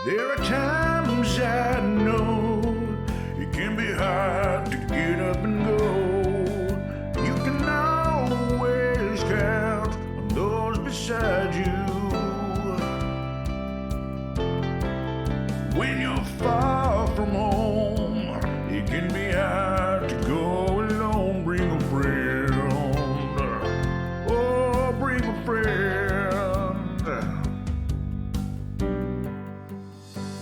There are times I know it can be hard to get up and go. You can always count on those beside you. When you're far from home, it can be hard to go alone. Bring a friend. Oh, bring a friend.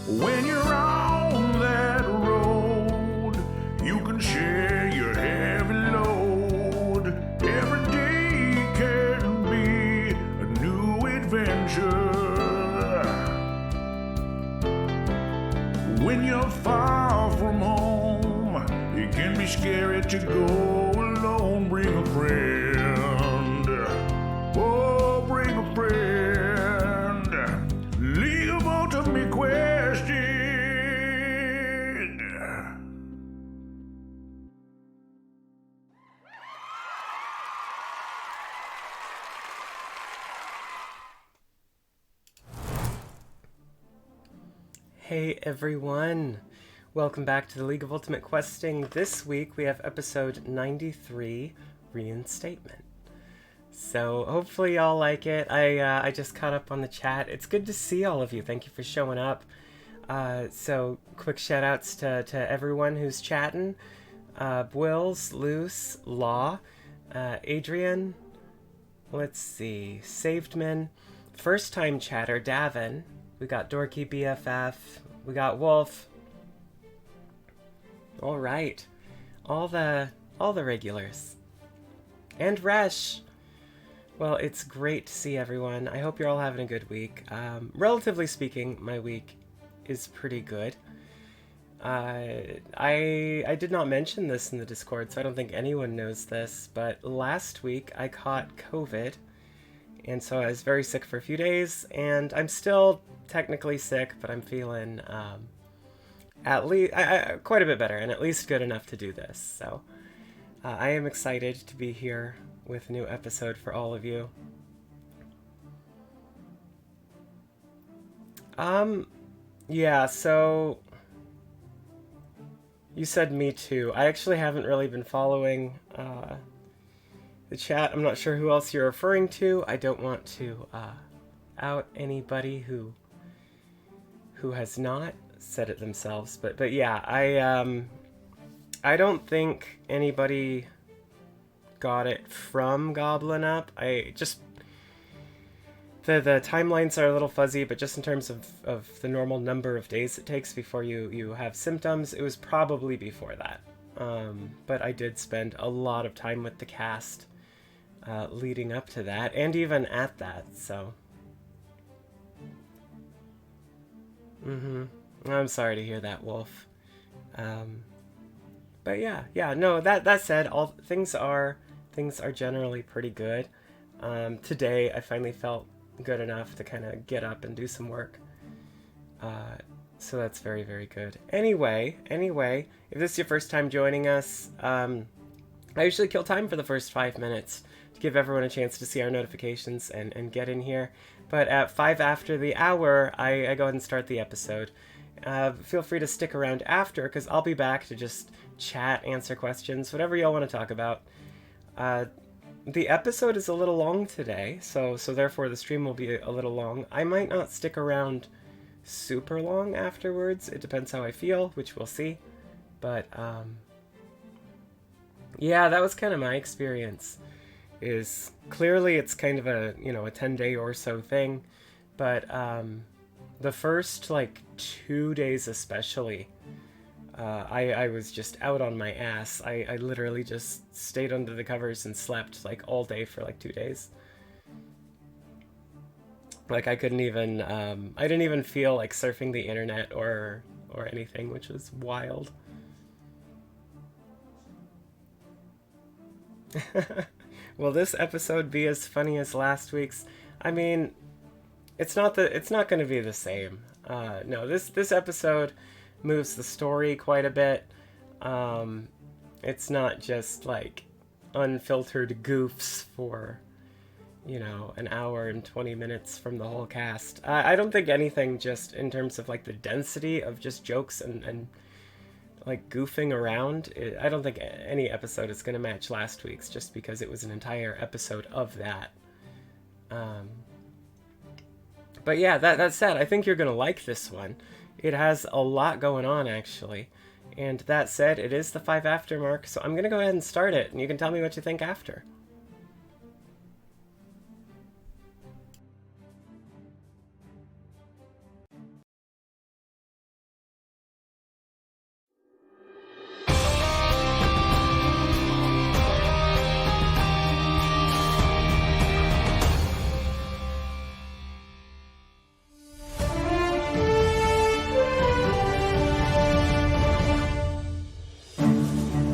When you're on that road, you can share your heavy load. Every day can be a new adventure. When you're far from home, it can be scary to go alone. Bring a friend. Oh, bring a friend. League of Ultimate Question. Hey everyone, welcome back to the League of Ultimate Questing. This week we have episode 93, Reinstatement. So hopefully y'all like it. I just caught up on the chat. It's good to see all of you. Thank you for showing up. So quick shout outs to everyone who's chatting. Bwills, Luce, Law, Adrian, let's see, Savedman, first time chatter, Davin. We got Dorky BFF. We got Wolf. All right, all the regulars, and Resh. Well, it's great to see everyone. I hope you're all having a good week. Relatively speaking, my week is pretty good. I did not mention this in the Discord, so I don't think anyone knows this. But last week I caught COVID. And so I was very sick for a few days, and I'm still technically sick, but I'm feeling at least quite a bit better, and at least good enough to do this. So I am excited to be here with a new episode for all of you. Yeah, so you said me too. I actually haven't really been following the chat. I'm not sure who else you're referring to. I don't want to out anybody who has not said it themselves. But yeah, I don't think anybody got it from Goblin Up. I just the timelines are a little fuzzy, but just in terms of the normal number of days it takes before you have symptoms, it was probably before that. But I did spend a lot of time with the cast leading up to that, and even at that, so. I'm sorry to hear that, Wolf. But yeah, no, that said, all things are generally pretty good. Today, I finally felt good enough to kind of get up and do some work. So that's very, very good. Anyway, if this is your first time joining us, I usually kill time for the first 5 minutes to give everyone a chance to see our notifications and get in here. But at 5 after the hour, I go ahead and start the episode. Feel free to stick around after, because I'll be back to just chat, answer questions, whatever y'all want to talk about. The episode is a little long today, so therefore the stream will be a little long. I might not stick around super long afterwards. It depends how I feel, which we'll see. But yeah, that was kind of my experience. Is clearly it's kind of a 10-day or so thing, but the first 2 days especially, I was just out on my ass. I literally just stayed under the covers and slept all day for 2 days. I couldn't even I didn't even feel like surfing the internet or anything, which was wild. Will this episode be as funny as last week's? I mean, it's not going to be the same. No, this episode moves the story quite a bit. It's not just unfiltered goofs for an hour and 20 minutes from the whole cast. I don't think anything, just in terms of like the density of just jokes and like goofing around, I don't think any episode is going to match last week's, just because it was an entire episode of that. But yeah, that said, I think you're going to like this one. It has a lot going on, actually. And that said, it is the 5 after mark, so I'm going to go ahead and start it, and you can tell me what you think after.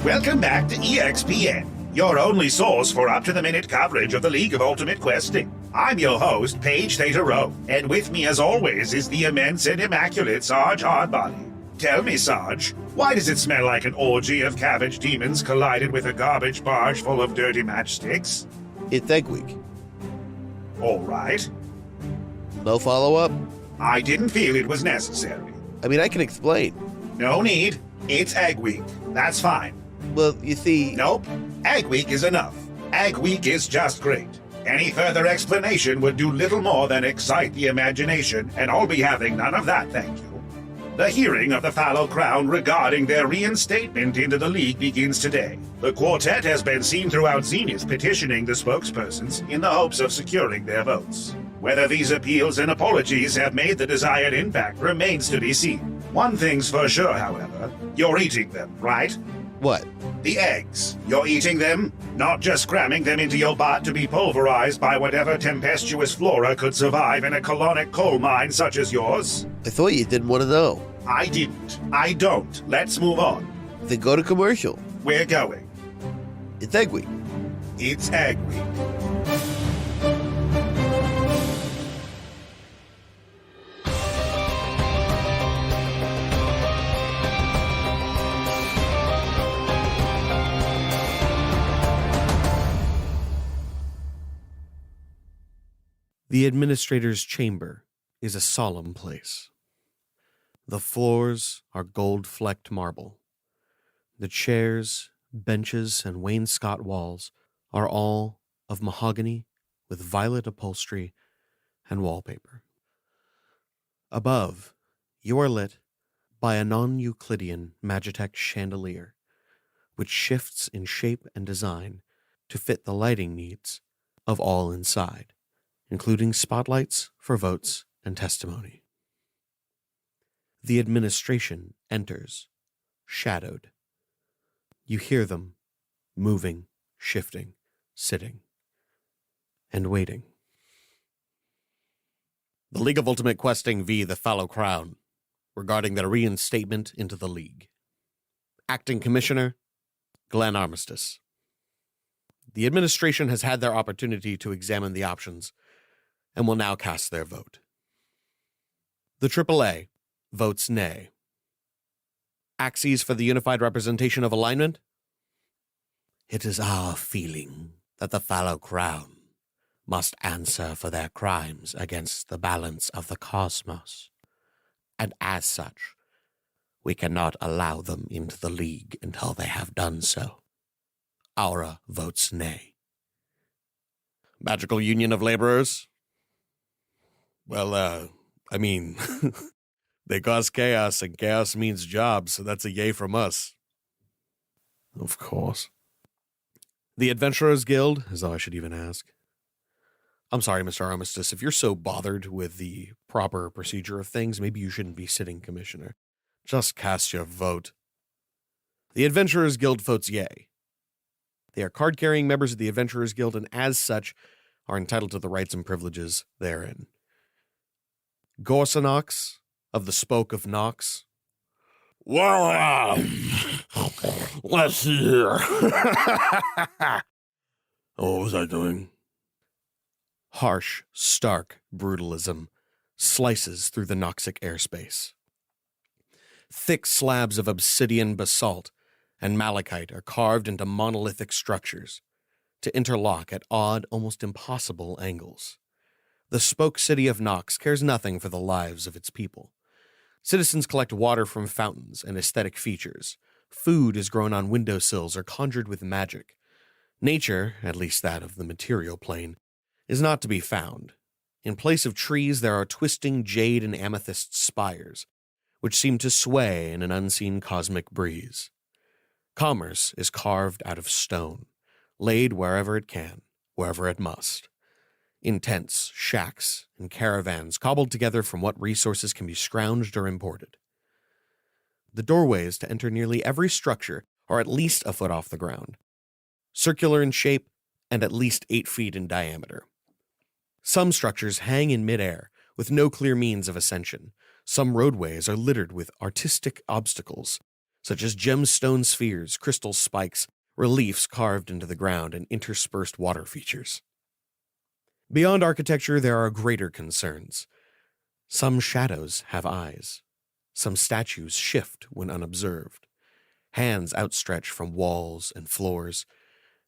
Welcome back to EXPN, your only source for up-to-the-minute coverage of the League of Ultimate Questing. I'm your host, Paige Theta Rowe, and with me as always is the immense and immaculate Sarge Hardbody. Tell me, Sarge, why does it smell like an orgy of cabbage demons collided with a garbage barge full of dirty matchsticks? It's Egg Week. All right. No follow-up? I didn't feel it was necessary. I mean, I can explain. No need. It's Egg Week. That's fine. Well, you see... Nope. Egg Week is enough. Egg Week is just great. Any further explanation would do little more than excite the imagination, and I'll be having none of that, thank you. The hearing of the Fallow Crown regarding their reinstatement into the League begins today. The quartet has been seen throughout Zenith petitioning the spokespersons in the hopes of securing their votes. Whether these appeals and apologies have made the desired impact remains to be seen. One thing's for sure, however, you're eating them, right? What? The eggs. You're eating them, not just cramming them into your butt to be pulverized by whatever tempestuous flora could survive in a colonic coal mine such as yours. I thought you didn't want to know. I didn't. I don't. Let's move on. Then go to commercial. We're going. It's Egg Week. It's Egg Week. The administrator's chamber is a solemn place. The floors are gold-flecked marble. The chairs, benches, and wainscot walls are all of mahogany with violet upholstery and wallpaper. Above, you are lit by a non-Euclidean Magitech chandelier, which shifts in shape and design to fit the lighting needs of all inside, including spotlights for votes and testimony. The administration enters, shadowed. You hear them moving, shifting, sitting, and waiting. The League of Ultimate Questing v. the Fallow Crown, regarding their reinstatement into the League. Acting Commissioner, Glenn Armistice. The administration has had their opportunity to examine the options and will now cast their vote. The AAA votes nay. Axes for the unified representation of alignment? It is our feeling that the Fallow Crown must answer for their crimes against the balance of the cosmos, and as such, we cannot allow them into the League until they have done so. Aura votes nay. Magical Union of Laborers? Well, I mean, they cause chaos, and chaos means jobs, so that's a yay from us. Of course. The Adventurers Guild, as though I should even ask. I'm sorry, Mr. Armistice, if you're so bothered with the proper procedure of things, maybe you shouldn't be sitting commissioner. Just cast your vote. The Adventurers Guild votes yay. They are card-carrying members of the Adventurers Guild, and as such, are entitled to the rights and privileges therein. Gorsanox of the Spoke of Nox. Well, let's see here. What was I doing? Harsh, stark brutalism slices through the Noxic airspace. Thick slabs of obsidian basalt and malachite are carved into monolithic structures, to interlock at odd, almost impossible angles. The spoke city of Nox cares nothing for the lives of its people. Citizens collect water from fountains and aesthetic features. Food is grown on windowsills or conjured with magic. Nature, at least that of the material plane, is not to be found. In place of trees, there are twisting jade and amethyst spires, which seem to sway in an unseen cosmic breeze. Commerce is carved out of stone, laid wherever it can, wherever it must. In tents, shacks, and caravans cobbled together from what resources can be scrounged or imported. The doorways to enter nearly every structure are at least a foot off the ground, circular in shape and at least 8 feet in diameter. Some structures hang in midair with no clear means of ascension. Some roadways are littered with artistic obstacles, such as gemstone spheres, crystal spikes, reliefs carved into the ground, and interspersed water features. Beyond architecture, there are greater concerns. Some shadows have eyes. Some statues shift when unobserved. Hands outstretch from walls and floors,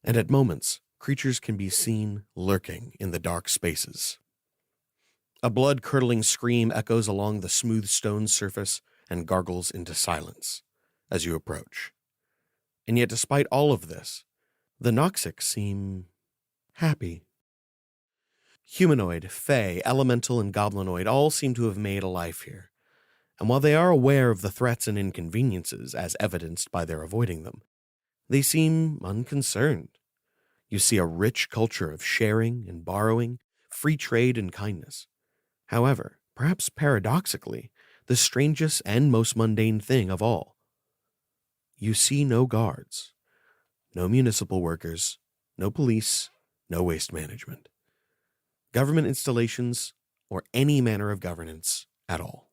and at moments, creatures can be seen lurking in the dark spaces. A blood-curdling scream echoes along the smooth stone surface and gargles into silence as you approach. And yet, despite all of this, the Noxic seem happy. Humanoid, fey, elemental, and goblinoid all seem to have made a life here. And while they are aware of the threats and inconveniences, as evidenced by their avoiding them, they seem unconcerned. You see a rich culture of sharing and borrowing, free trade and kindness. However, perhaps paradoxically, the strangest and most mundane thing of all, you see no guards, no municipal workers, no police, no waste management, government installations, or any manner of governance at all.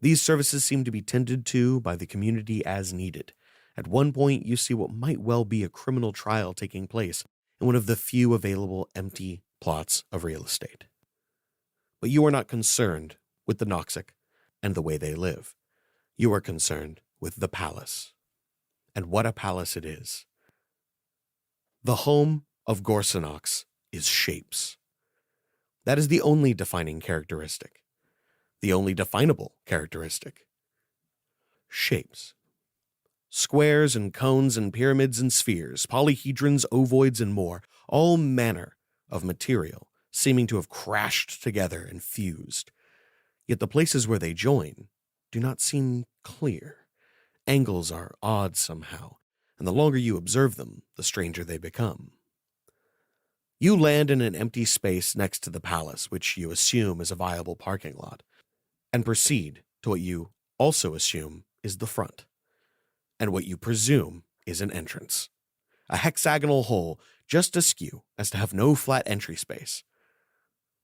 These services seem to be tended to by the community as needed. At one point, you see what might well be a criminal trial taking place in one of the few available empty plots of real estate. But you are not concerned with the Noxic and the way they live. You are concerned with the palace. And what a palace it is. The home of Gorsanox is shapes. That is the only defining characteristic. The only definable characteristic. Shapes. Squares and cones and pyramids and spheres, polyhedrons, ovoids, and more, all manner of material seeming to have crashed together and fused. Yet the places where they join do not seem clear. Angles are odd somehow, and the longer you observe them, the stranger they become. You land in an empty space next to the palace, which you assume is a viable parking lot, and proceed to what you also assume is the front, and what you presume is an entrance. A hexagonal hole just askew as to have no flat entry space.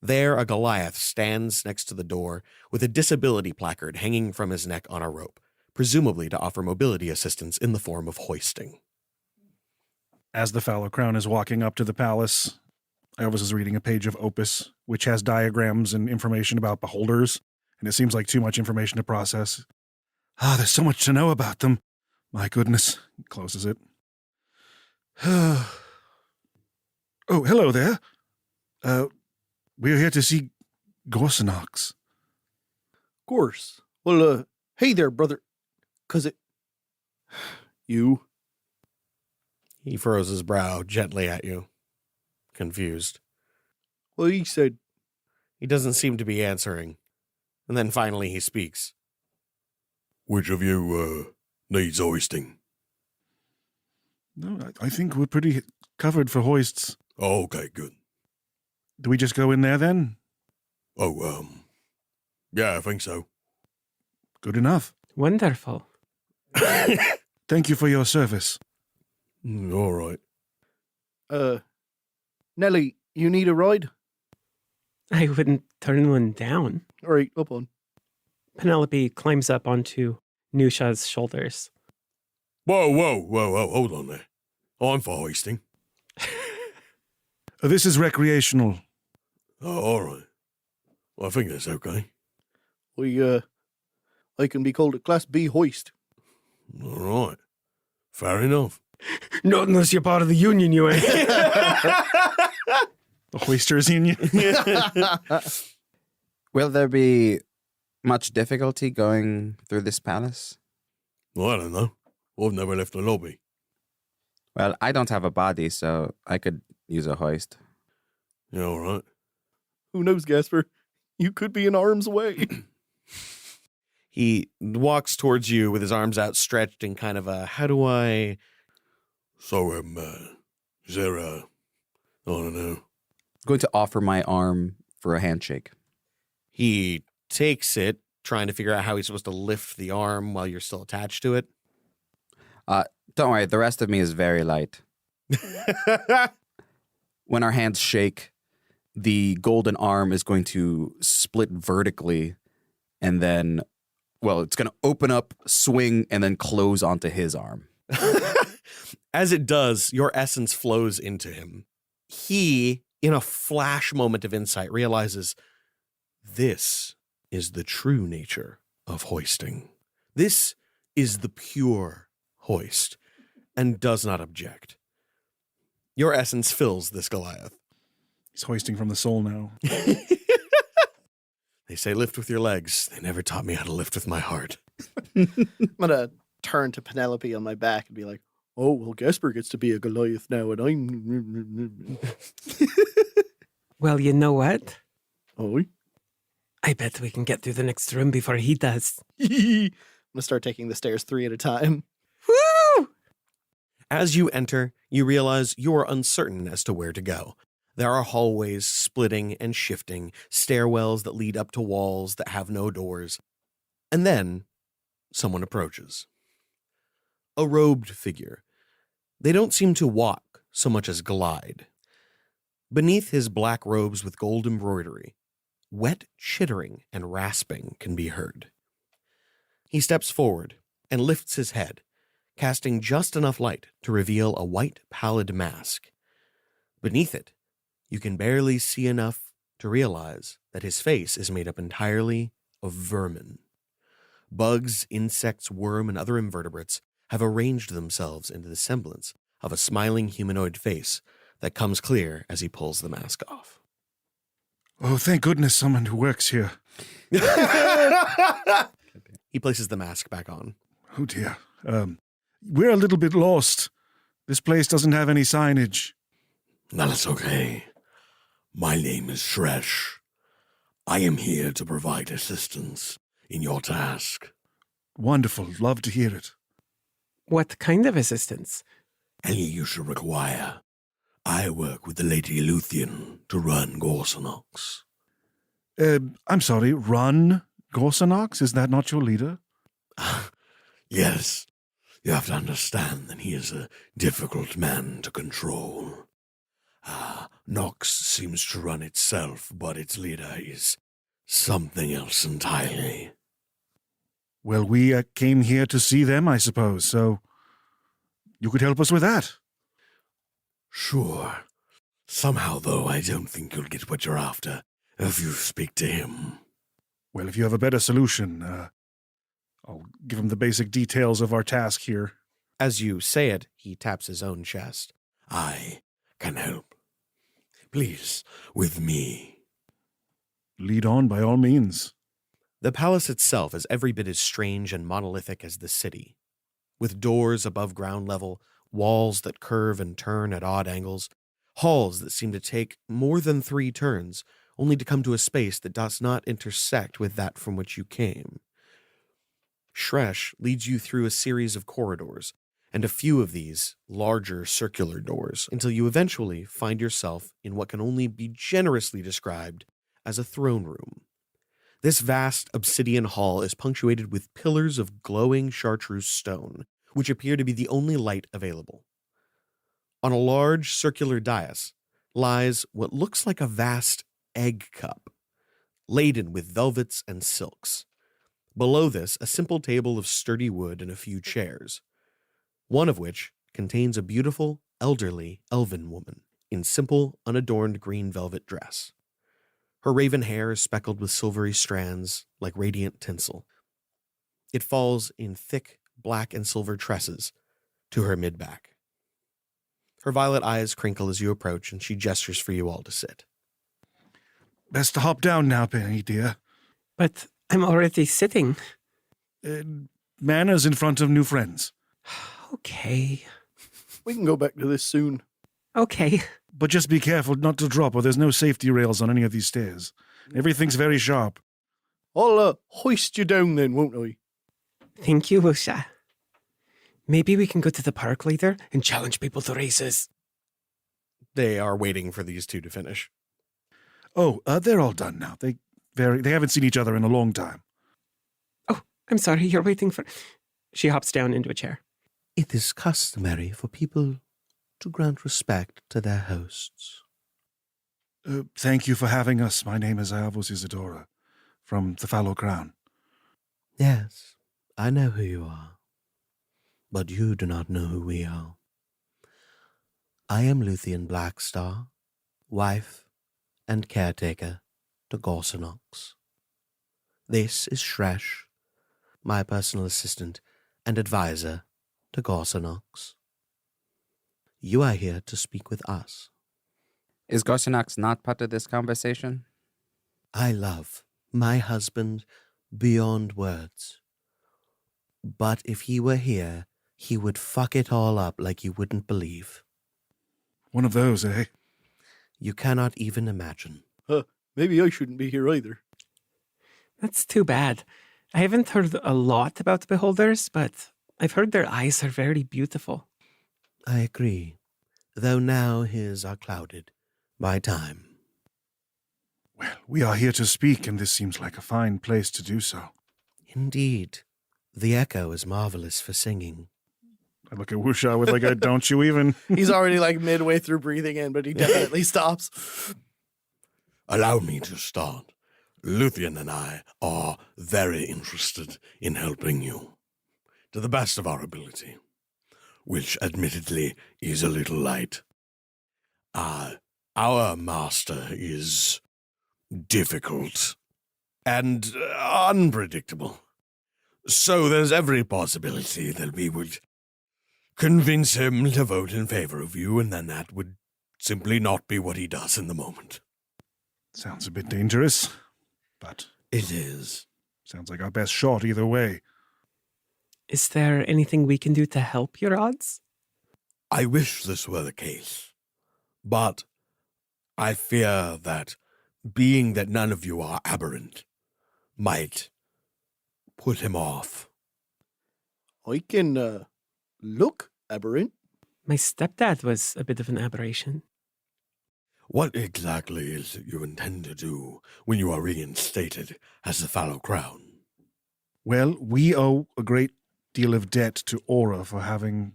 There a Goliath stands next to the door with a disability placard hanging from his neck on a rope, presumably to offer mobility assistance in the form of hoisting. As the Fallow Crown is walking up to the palace, Elvis is reading a page of Opus, which has diagrams and information about beholders, and it seems like too much information to process. There's so much to know about them. My goodness. He closes it. Oh, hello there. We're here to see Gorsanox. Course. Well, hey there, brother. You? He furrows his brow gently at you, confused. Well, he said... He doesn't seem to be answering, and then finally he speaks. Which of you, needs hoisting? No, I think we're pretty covered for hoists. Oh, okay, good. Do we just go in there then? Oh, yeah, I think so. Good enough. Wonderful. Thank you for your service. All right. Nellie, you need a ride? I wouldn't turn one down. All right, up on. Penelope climbs up onto Nusha's shoulders. Whoa, hold on there. I'm for hoisting. This is recreational. Oh, all right. Well, I think that's okay. I can be called a Class B hoist. All right. Fair enough. Not unless you're part of the union, you ain't. The Hoisters Union. Will there be much difficulty going through this palace? Well, I don't know. I've never left the lobby. Well, I don't have a body, so I could use a hoist. Yeah, all right. Who knows, Gasper? You could be in harm's way. He walks towards you with his arms outstretched in kind of a, how do I... So, is there a... I don't know. I'm going to offer my arm for a handshake. He takes it, trying to figure out how he's supposed to lift the arm while you're still attached to it. Don't worry, the rest of me is very light. When our hands shake, the golden arm is going to split vertically and then, well, it's going to open up, swing, and then close onto his arm. As it does, your essence flows into him. He, in a flash moment of insight, realizes this is the true nature of hoisting. This is the pure hoist, and does not object. Your essence fills this Goliath. He's hoisting from the soul now. They say lift with your legs. They never taught me how to lift with my heart. I'm gonna turn to Penelope on my back and be like, "Oh, well, Gasper gets to be a Goliath now, and I'm." Well, you know what? Oh, I bet we can get through the next room before he does. I'm gonna start taking the stairs 3 at a time. Woo! As you enter, you realize you are uncertain as to where to go. There are hallways splitting and shifting, stairwells that lead up to walls that have no doors. And then someone approaches. A robed figure. They don't seem to walk so much as glide. Beneath his black robes with gold embroidery, wet chittering and rasping can be heard. He steps forward and lifts his head, casting just enough light to reveal a white, pallid mask. Beneath it, you can barely see enough to realize that his face is made up entirely of vermin. Bugs, insects, worm, and other invertebrates have arranged themselves into the semblance of a smiling humanoid face that comes clear as he pulls the mask off. Oh, thank goodness someone who works here. He places the mask back on. Oh, dear. We're a little bit lost. This place doesn't have any signage. That's okay. My name is Shresh. I am here to provide assistance in your task. Wonderful. Love to hear it. What kind of assistance? Any you should require. I work with the Lady Luthien to run Gorsanox. I'm sorry, Run Gorsanox? Is that not your leader? Yes, you have to understand that he is a difficult man to control. Nox seems to run itself, but its leader is something else entirely. Well, we came here to see them, I suppose, so you could help us with that. Sure. Somehow, though, I don't think you'll get what you're after if you speak to him. Well, if you have a better solution, I'll give him the basic details of our task here. As you say it, he taps his own chest. I can help. Please, with me. Lead on by all means. The palace itself is every bit as strange and monolithic as the city. With doors above ground level, walls that curve and turn at odd angles, halls that seem to take more than 3 turns, only to come to a space that does not intersect with that from which you came. Shresh leads you through a series of corridors, and a few of these larger circular doors, until you eventually find yourself in what can only be generously described as a throne room. This vast obsidian hall is punctuated with pillars of glowing chartreuse stone, which appear to be the only light available. On a large circular dais lies what looks like a vast egg cup, laden with velvets and silks. Below this, a simple table of sturdy wood and a few chairs, one of which contains a beautiful, elderly, elven woman in simple, unadorned green velvet dress. Her raven hair is speckled with silvery strands like radiant tinsel. It falls in thick black and silver tresses to her mid-back. Her violet eyes crinkle as you approach, and she gestures for you all to sit. Best to hop down now, Penny, dear. But I'm already sitting. Manners in front of new friends. Okay. We can go back to this soon. Okay. But just be careful not to drop, or there's no safety rails on any of these stairs. Everything's very sharp. I'll hoist you down then, won't I? Thank you, Usha. Maybe we can go to the park later and challenge people to races. They are waiting for these two to finish. Oh, they're all done now. They haven't seen each other in a long time. Oh, I'm sorry, you're waiting for... She hops down into a chair. It is customary for people to grant respect to their hosts. Thank you for having us. My name is Iavos Isadora, from the Fallow Crown. Yes, I know who you are. But you do not know who we are. I am Luthien Blackstar, wife and caretaker to Gorsanox. This is Shresh, my personal assistant and advisor to Gorsanox. You are here to speak with us. Is Gorsanax not part of this conversation? I love my husband beyond words. But if he were here, he would fuck it all up like you wouldn't believe. One of those, eh? You cannot even imagine. Maybe I shouldn't be here either. That's too bad. I haven't heard a lot about the beholders, but I've heard their eyes are very beautiful. I agree, though now his are clouded by time. Well, we are here to speak, and this seems like a fine place to do so. Indeed, the echo is marvelous for singing. I look at Wusha with like a don't you even. He's already like midway through breathing in, but he definitely stops. Allow me to start. Luthien and I are very interested in helping you, to the best of our ability, which admittedly is a little light. Our master is difficult and unpredictable, so there's every possibility that we would convince him to vote in favor of you, and then that would simply not be what he does in the moment. Sounds a bit dangerous, but It is. sounds like our best shot either way. Is there anything we can do to help your odds? I wish this were the case, but I fear that, being that none of you are aberrant, might put him off. I can look aberrant. My stepdad was a bit of an aberration. What exactly is it you intend to do when you are reinstated as the Fallow Crown? Well, we owe a great deal of debt to Aura for having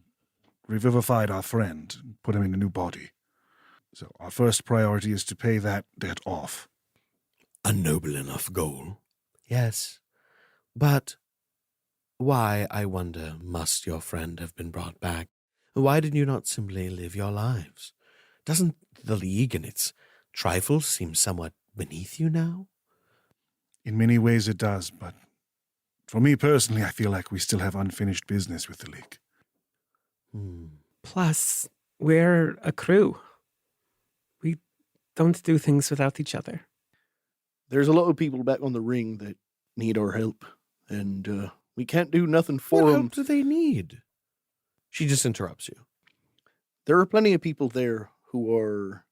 revivified our friend and put him in a new body. So our first priority is to pay that debt off. A noble enough goal. Yes, but why, I wonder, must your friend have been brought back? Why did you not simply live your lives? Doesn't the League and its trifles seem somewhat beneath you now? In many ways it does, but for me personally, I feel like we still have unfinished business with the League. Plus, we're a crew. We don't do things without each other. There's a lot of people back on the ring that need our help, and we can't do nothing for What them. help do they need? She just interrupts you. There are plenty of people there who are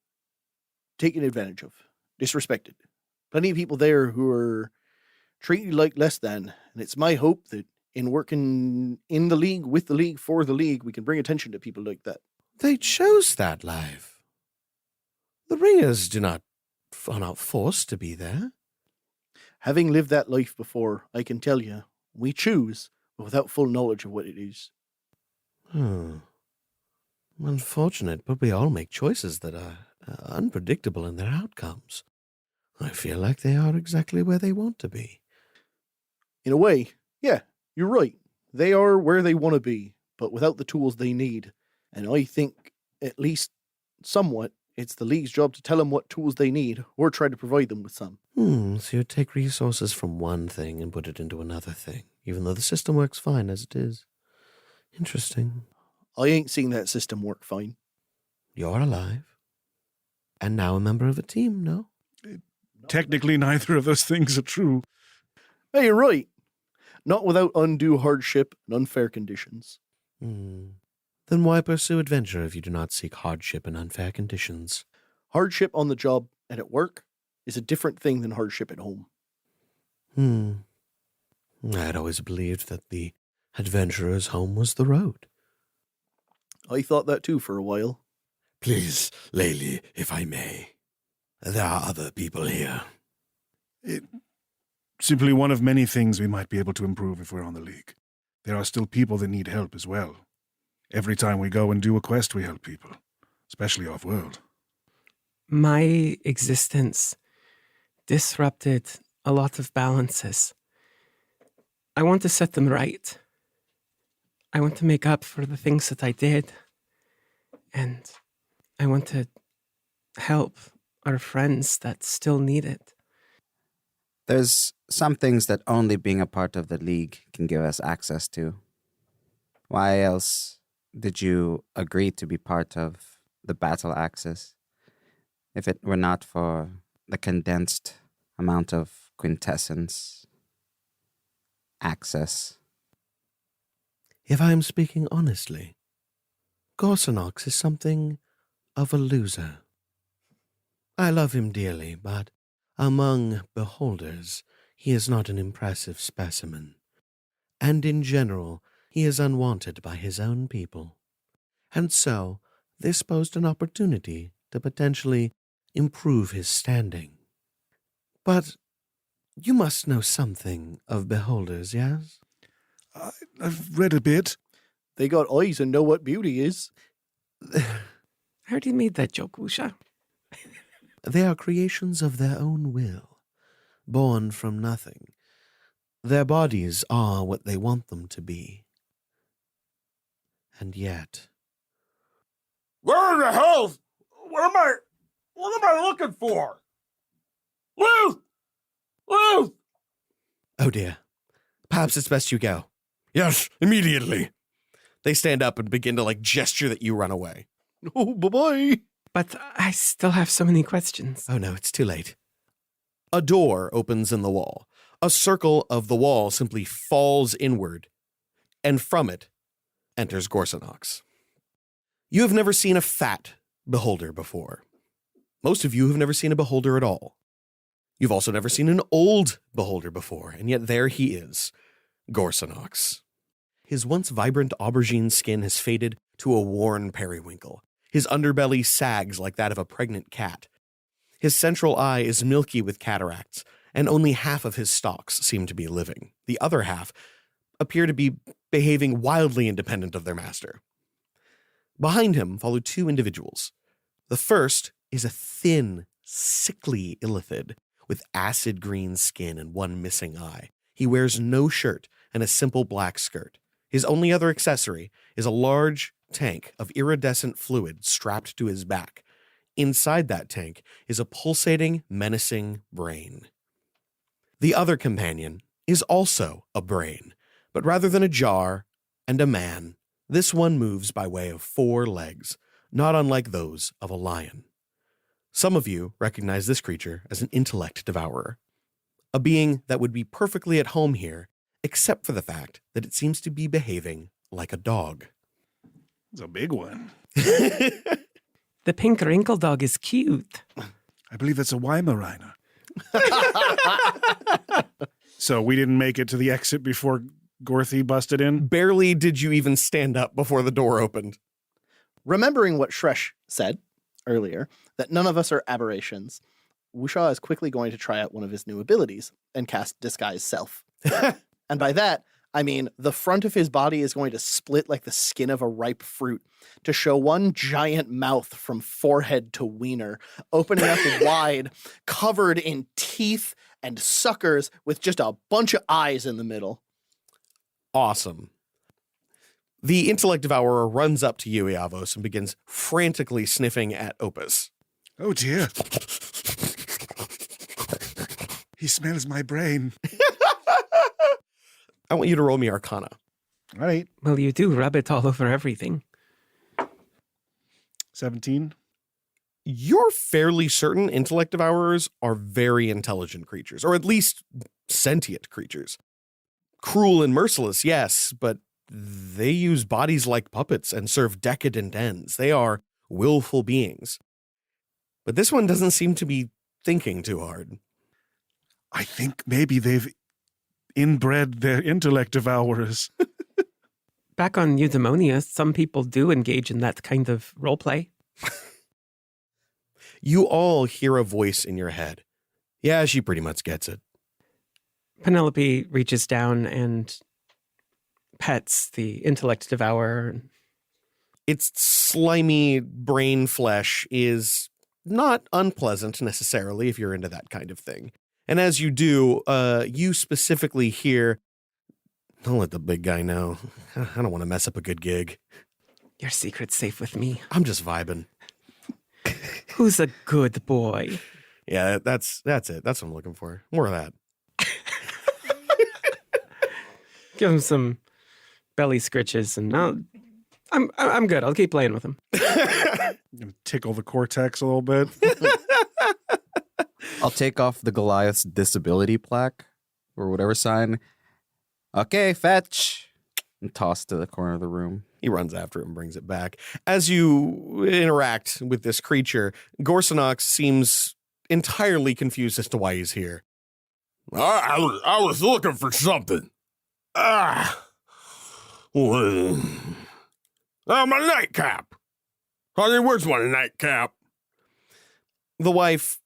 taken advantage of, disrespected. Plenty of people there who are treated like less than, and it's my hope that in working in the League, with the League, for the League, we can bring attention to people like that. They chose that life. The ringers are not forced to be there. Having lived that life before, I can tell you, we choose, but without full knowledge of what it is. Unfortunate, but we all make choices that are unpredictable in their outcomes. I feel like they are exactly where they want to be. In a way, yeah, you're right. They are where they want to be, but without the tools they need. And I think, at least somewhat, it's the League's job to tell them what tools they need, or try to provide them with some. So you take resources from one thing and put it into another thing, even though the system works fine as it is. Interesting. I ain't seen that system work fine. You're alive. And now a member of a team, no? Technically, neither of those things are true. Hey, you're right. Not without undue hardship and unfair conditions. Then why pursue adventure if you do not seek hardship and unfair conditions? Hardship on the job and at work is a different thing than hardship at home. I had always believed that the adventurer's home was the road. I thought that too for a while. Please, Laylee, if I may. There are other people here. Simply one of many things we might be able to improve if we're on the League. There are still people that need help as well. Every time we go and do a quest, we help people, especially off-world. My existence disrupted a lot of balances. I want to set them right. I want to make up for the things that I did. And I want to help our friends that still need it. There's some things that only being a part of the League can give us access to. Why else did you agree to be part of the battle axis if it were not for the condensed amount of quintessence access? If I am speaking honestly, Gorsanox is something of a loser. I love him dearly, but among beholders, he is not an impressive specimen. And in general, he is unwanted by his own people. And so, this posed an opportunity to potentially improve his standing. But you must know something of beholders, yes? I've read a bit. They got eyes and know what beauty is. How do you made that joke, Wusha? They are creations of their own will, born from nothing. Their bodies are what they want them to be. And yet... Where in the hell? What am I looking for? Luth! Luth! Oh dear. Perhaps it's best you go. Yes, immediately. They stand up and begin to gesture that you run away. Oh, bye-bye. But I still have so many questions. Oh no, it's too late. A door opens in the wall. A circle of the wall simply falls inward, and from it enters Gorsanox. You have never seen a fat beholder before. Most of you have never seen a beholder at all. You've also never seen an old beholder before, and yet there he is, Gorsanox. His once vibrant aubergine skin has faded to a worn periwinkle. His underbelly sags like that of a pregnant cat. His central eye is milky with cataracts, and only half of his stalks seem to be living. The other half appear to be behaving wildly independent of their master. Behind him follow two individuals. The first is a thin, sickly illithid with acid green skin and one missing eye. He wears no shirt and a simple black skirt. His only other accessory is a large tank of iridescent fluid strapped to his back. Inside that tank is a pulsating, menacing brain. The other companion is also a brain, but rather than a jar and a man, this one moves by way of 4 legs, not unlike those of a lion. Some of you recognize this creature as an intellect devourer, a being that would be perfectly at home here, except for the fact that it seems to be behaving like a dog. It's a big one. The pink wrinkle dog is cute. I believe that's a Weimaraner. So we didn't make it to the exit before Gorthy busted in? Barely did you even stand up before the door opened. Remembering what Shresh said earlier, that none of us are aberrations, Wusha is quickly going to try out one of his new abilities and cast Disguise Self. And by that, I mean the front of his body is going to split like the skin of a ripe fruit to show one giant mouth from forehead to wiener, opening up wide, covered in teeth and suckers with just a bunch of eyes in the middle. Awesome. The Intellect Devourer runs up to you, Iavos, and begins frantically sniffing at Opus. Oh dear. He smells my brain. I want you to roll me Arcana. All right. Well, you do rub it all over everything. 17. You're fairly certain intellect devourers are very intelligent creatures, or at least sentient creatures. Cruel and merciless, yes, but they use bodies like puppets and serve decadent ends. They are willful beings. But this one doesn't seem to be thinking too hard. I think maybe they've inbred their intellect devourers. Back on Eudaimonia, some people do engage in that kind of roleplay. You all hear a voice in your head. Yeah, she pretty much gets it. Penelope reaches down and pets the intellect devourer. Its slimy brain flesh is not unpleasant necessarily if you're into that kind of thing. And as you do, you specifically hear, don't let the big guy know. I don't want to mess up a good gig. Your secret's safe with me. I'm just vibing. Who's a good boy? Yeah, that's it. That's what I'm looking for. More of that. Give him some belly scritches, and I'm good. I'll keep playing with him. Gonna tickle the cortex a little bit. I'll take off the Goliath's disability plaque or whatever sign. Okay, fetch. And toss to the corner of the room. He runs after it and brings it back. As you interact with this creature, Gorsanox seems entirely confused as to why he's here. I was looking for something. My nightcap. Honey, where's my nightcap? The wife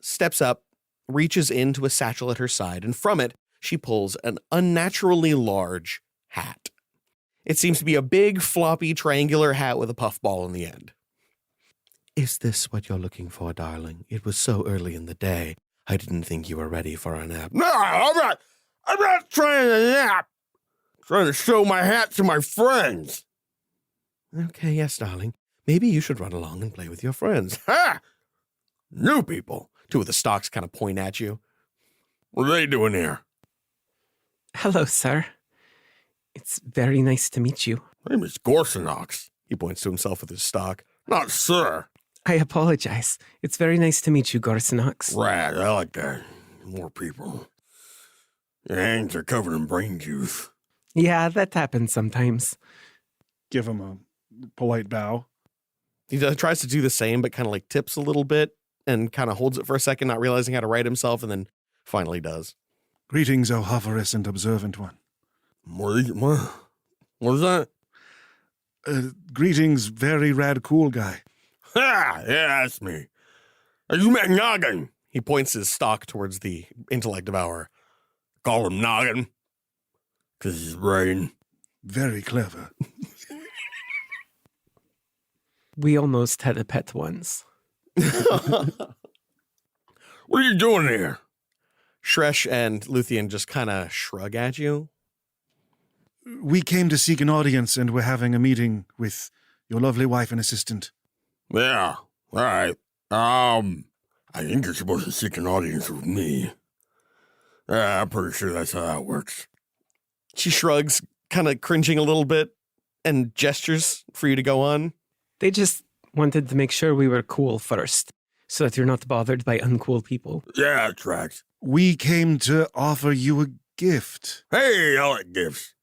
steps up, reaches into a satchel at her side, and from it, she pulls an unnaturally large hat. It seems to be a big, floppy, triangular hat with a puffball in the end. Is this what you're looking for, darling? It was so early in the day. I didn't think you were ready for a nap. No, I'm not trying to nap. I'm trying to show my hat to my friends. Okay, yes, darling. Maybe you should run along and play with your friends. Ha! New people. Two of the stalks kind of point at you. What are they doing here? Hello, sir. It's very nice to meet you. My name is Gorsanox. He points to himself with his stock. Not sir. I apologize. It's very nice to meet you, Gorsanox. Right, I like that. More people. Your hands are covered in brain juice. Yeah, that happens sometimes. Give him a polite bow. He tries to do the same, but kind of like tips a little bit and kind of holds it for a second, not realizing how to right himself, and then finally does. Greetings, O hoverous and observant one. What is that? Greetings, very rad cool guy. Ha! Yeah, that's me. You met Noggin. He points his stock towards the intellect devourer. Call him Noggin. 'Cause his brain. Very clever. We almost had a pet once. What are you doing here? Shresh and Luthien just kind of shrug at you. We came to seek an audience, and we're having a meeting with your lovely wife and assistant. Yeah, all right. I think you're supposed to seek an audience with me. I'm pretty sure that's how that works. She shrugs, kind of cringing a little bit, and gestures for you to go on. They just wanted to make sure we were cool first, so that you're not bothered by uncool people. Yeah, it tracks. We came to offer you a gift. Hey, I like gifts.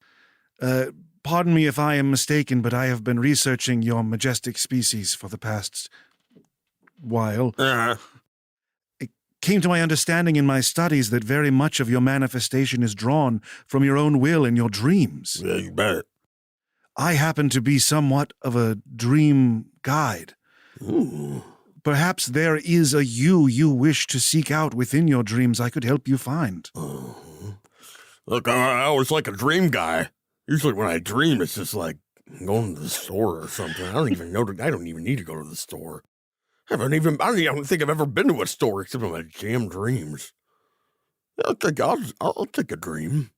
Pardon me if I am mistaken, but I have been researching your majestic species for the past while. It came to my understanding in my studies that very much of your manifestation is drawn from your own will and your dreams. Yeah, you bet. I happen to be somewhat of a dream guide. Ooh. Perhaps there is a you wish to seek out within your dreams I could help you find. Look, I was like a dream guy. Usually when I dream, it's just like going to the store or something. I don't even need to go to the store. I don't even think I've ever been to a store except in my damn dreams. I'll take a dream.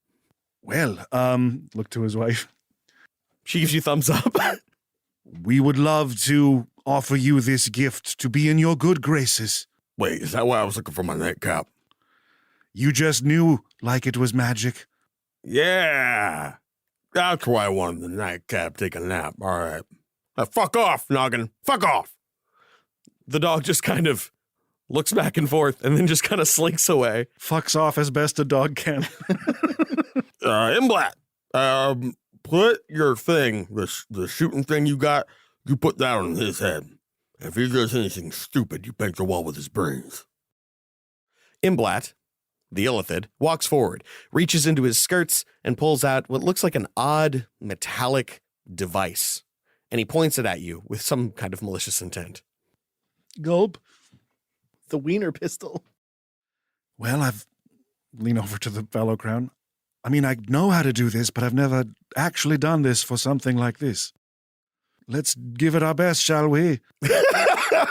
Well, look to his wife. She gives you thumbs up. We would love to offer you this gift to be in your good graces. Wait, is that why I was looking for my nightcap? You just knew like it was magic. Yeah. That's why I wanted the nightcap, take a nap. All right. Fuck off, Noggin. Fuck off. The dog just kind of looks back and forth and then just kind of slinks away. Fucks off as best a dog can. Imblat, put your thing, the shooting thing you got, you put that on his head. If he does anything stupid, you paint the wall with his brains. Imblat, the illithid, walks forward, reaches into his skirts, and pulls out what looks like an odd metallic device. And he points it at you with some kind of malicious intent. Gulp. The wiener pistol. Well, I've leaned over to the fellow crown. I mean, I know how to do this, but I've never actually done this for something like this. Let's give it our best, shall we?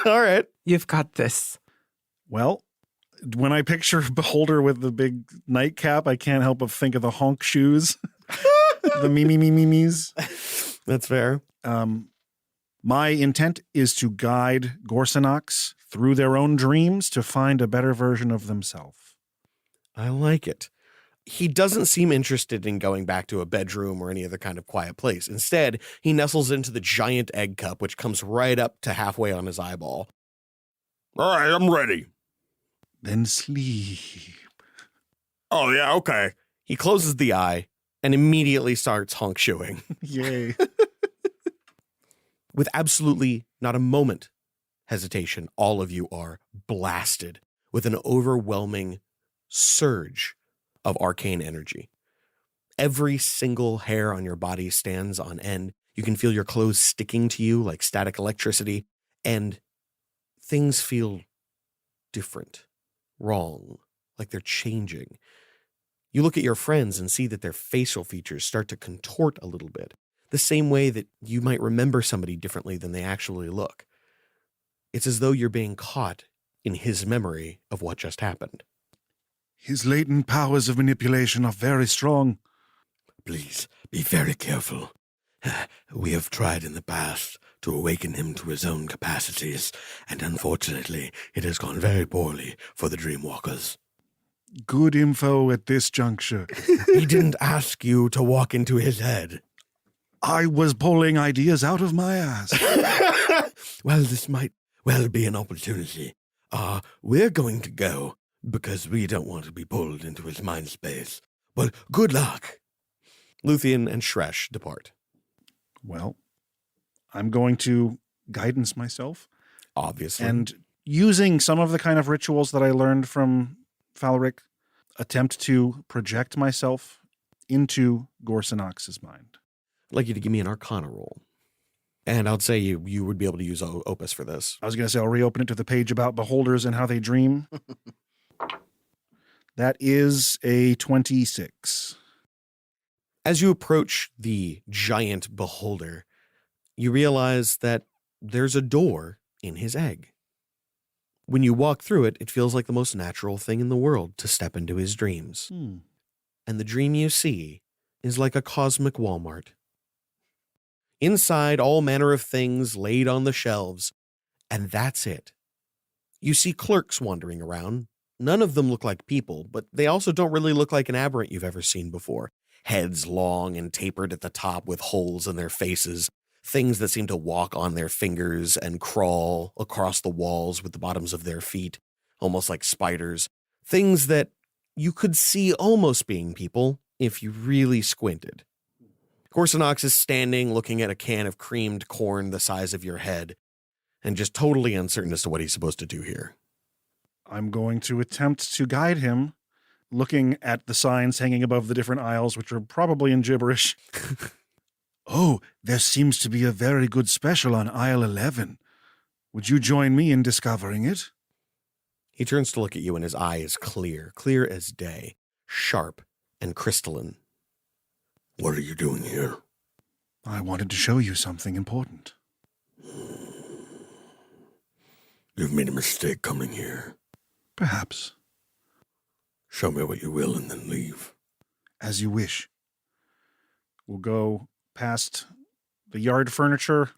All right. You've got this. Well, when I picture Beholder with the big nightcap, I can't help but think of the honk shoes. The me-me-me-me-me's. That's fair. My intent is to guide Gorsanox through their own dreams to find a better version of themselves. I like it. He doesn't seem interested in going back to a bedroom or any other kind of quiet place. Instead, he nestles into the giant egg cup, which comes right up to halfway on his eyeball. All right, I'm ready. Then sleep. Oh, yeah, okay. He closes the eye and immediately starts honk shoeing. Yay. With absolutely not a moment hesitation, all of you are blasted with an overwhelming surge of arcane energy. Every single hair on your body stands on end. You can feel your clothes sticking to you like static electricity, and things feel different, wrong, like they're changing. You look at your friends and see that their facial features start to contort a little bit, the same way that you might remember somebody differently than they actually look. It's as though you're being caught in his memory of what just happened. His latent powers of manipulation are very strong. Please, be very careful. We have tried in the past to awaken him to his own capacities, and unfortunately, it has gone very poorly for the Dreamwalkers. Good info at this juncture. He didn't ask you to walk into his head. I was pulling ideas out of my ass. Well, this might well be an opportunity. We're going to go, because we don't want to be pulled into his mind space. But good luck. Luthien and Shresh depart. Well, I'm going to guidance myself. Obviously. And using some of the kind of rituals that I learned from Falric, attempt to project myself into Gorsanox's mind. I'd like you to give me an Arcana roll. And I'd say you would be able to use Opus for this. I was going to say, I'll reopen it to the page about beholders and how they dream. That is a 26. As you approach the giant beholder, you realize that there's a door in his egg. When you walk through it, it feels like the most natural thing in the world to step into his dreams. And the dream you see is like a cosmic Walmart. Inside, all manner of things laid on the shelves, and that's it. You see clerks wandering around. None of them look like people, but they also don't really look like an aberrant you've ever seen before. Heads long and tapered at the top with holes in their faces, things that seem to walk on their fingers and crawl across the walls with the bottoms of their feet, almost like spiders. Things that you could see almost being people if you really squinted. Gorsanox is standing looking at a can of creamed corn the size of your head and just totally uncertain as to what he's supposed to do here. I'm going to attempt to guide him, looking at the signs hanging above the different aisles, which are probably in gibberish. Oh, there seems to be a very good special on aisle 11. Would you join me in discovering it? He turns to look at you and his eye is clear as day, sharp and crystalline. What are you doing here? I wanted to show you something important. You've made a mistake coming here. Perhaps. Show me what you will and then leave. As you wish. We'll go past the yard furniture,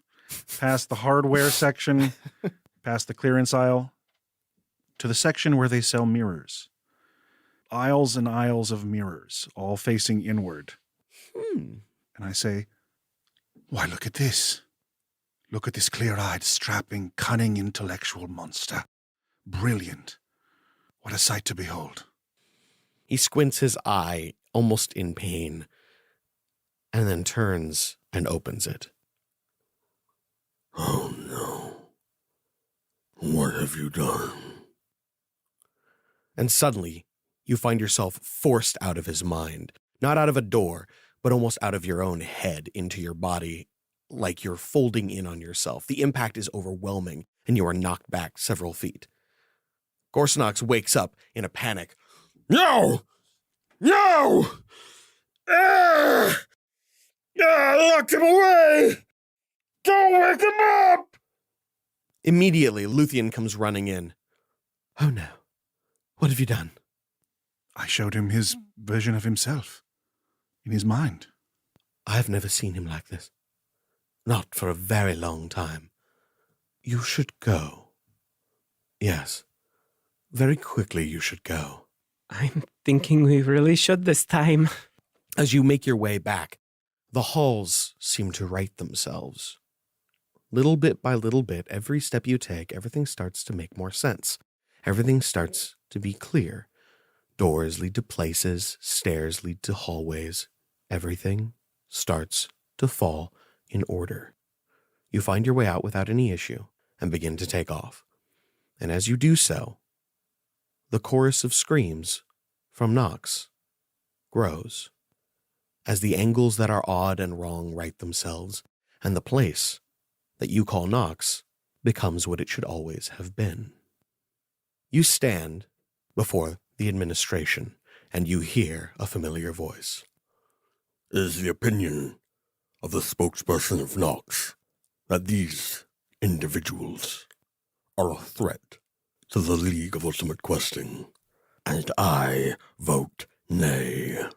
past the hardware section, past the clearance aisle, to the section where they sell mirrors. Aisles and aisles of mirrors, all facing inward. And I say, why, look at this. Look at this clear-eyed, strapping, cunning intellectual monster. Brilliant. What a sight to behold. He squints his eye, almost in pain, and then turns and opens it. Oh no. What have you done? And suddenly, you find yourself forced out of his mind. Not out of a door, but almost out of your own head into your body, like you're folding in on yourself. The impact is overwhelming, and you are knocked back several feet. Gorsanox wakes up in a panic. No! No! Lock him away! Don't wake him up! Immediately, Luthien comes running in. Oh no. What have you done? I showed him his version of himself. In his mind. I've never seen him like this. Not for a very long time. You should go. Yes. Very quickly you should go. I'm thinking we really should this time. As you make your way back, the halls seem to right themselves. Little bit by little bit, every step you take, everything starts to make more sense. Everything starts to be clear. Doors lead to places, stairs lead to hallways. Everything starts to fall in order. You find your way out without any issue and begin to take off. And as you do so, the chorus of screams from Nox grows as the angles that are odd and wrong right themselves, and the place that you call Nox becomes what it should always have been. You stand before the administration, and you hear a familiar voice. It is the opinion of the spokesperson of Nox that these individuals are a threat to the League of Ultimate Questing, and I vote nay.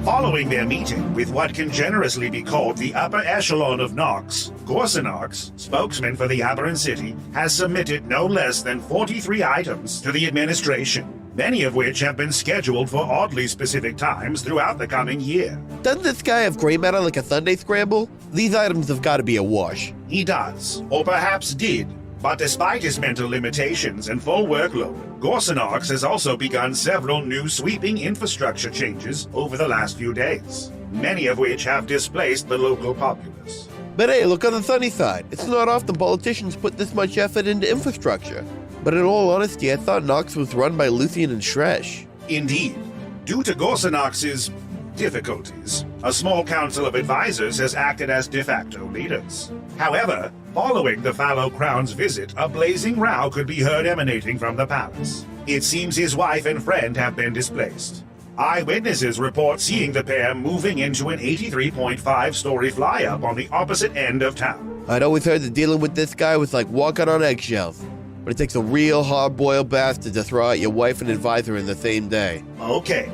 Following their meeting with what can generously be called the upper echelon of Nox, Gorsanox, spokesman for the Aberrant City, has submitted no less than 43 items to the administration, many of which have been scheduled for oddly specific times throughout the coming year. Doesn't this guy have gray matter like a Sunday scramble? These items have got to be a wash. He does, or perhaps did. But despite his mental limitations and full workload, Gorsanox has also begun several new sweeping infrastructure changes over the last few days, many of which have displaced the local populace. But hey, look on the sunny side. It's not often politicians put this much effort into infrastructure. But in all honesty, I thought Nox was run by Luthien and Shresh. Indeed. Due to Gorsanox's difficulties, a small council of advisors has acted as de facto leaders. However, following the Fallow Crown's visit, a blazing row could be heard emanating from the palace. It seems his wife and friend have been displaced. Eyewitnesses report seeing the pair moving into an 83.5-story fly-up on the opposite end of town. I'd always heard that dealing with this guy was like walking on eggshells. But it takes a real hard-boiled bastard to throw out your wife and advisor in the same day. Okay.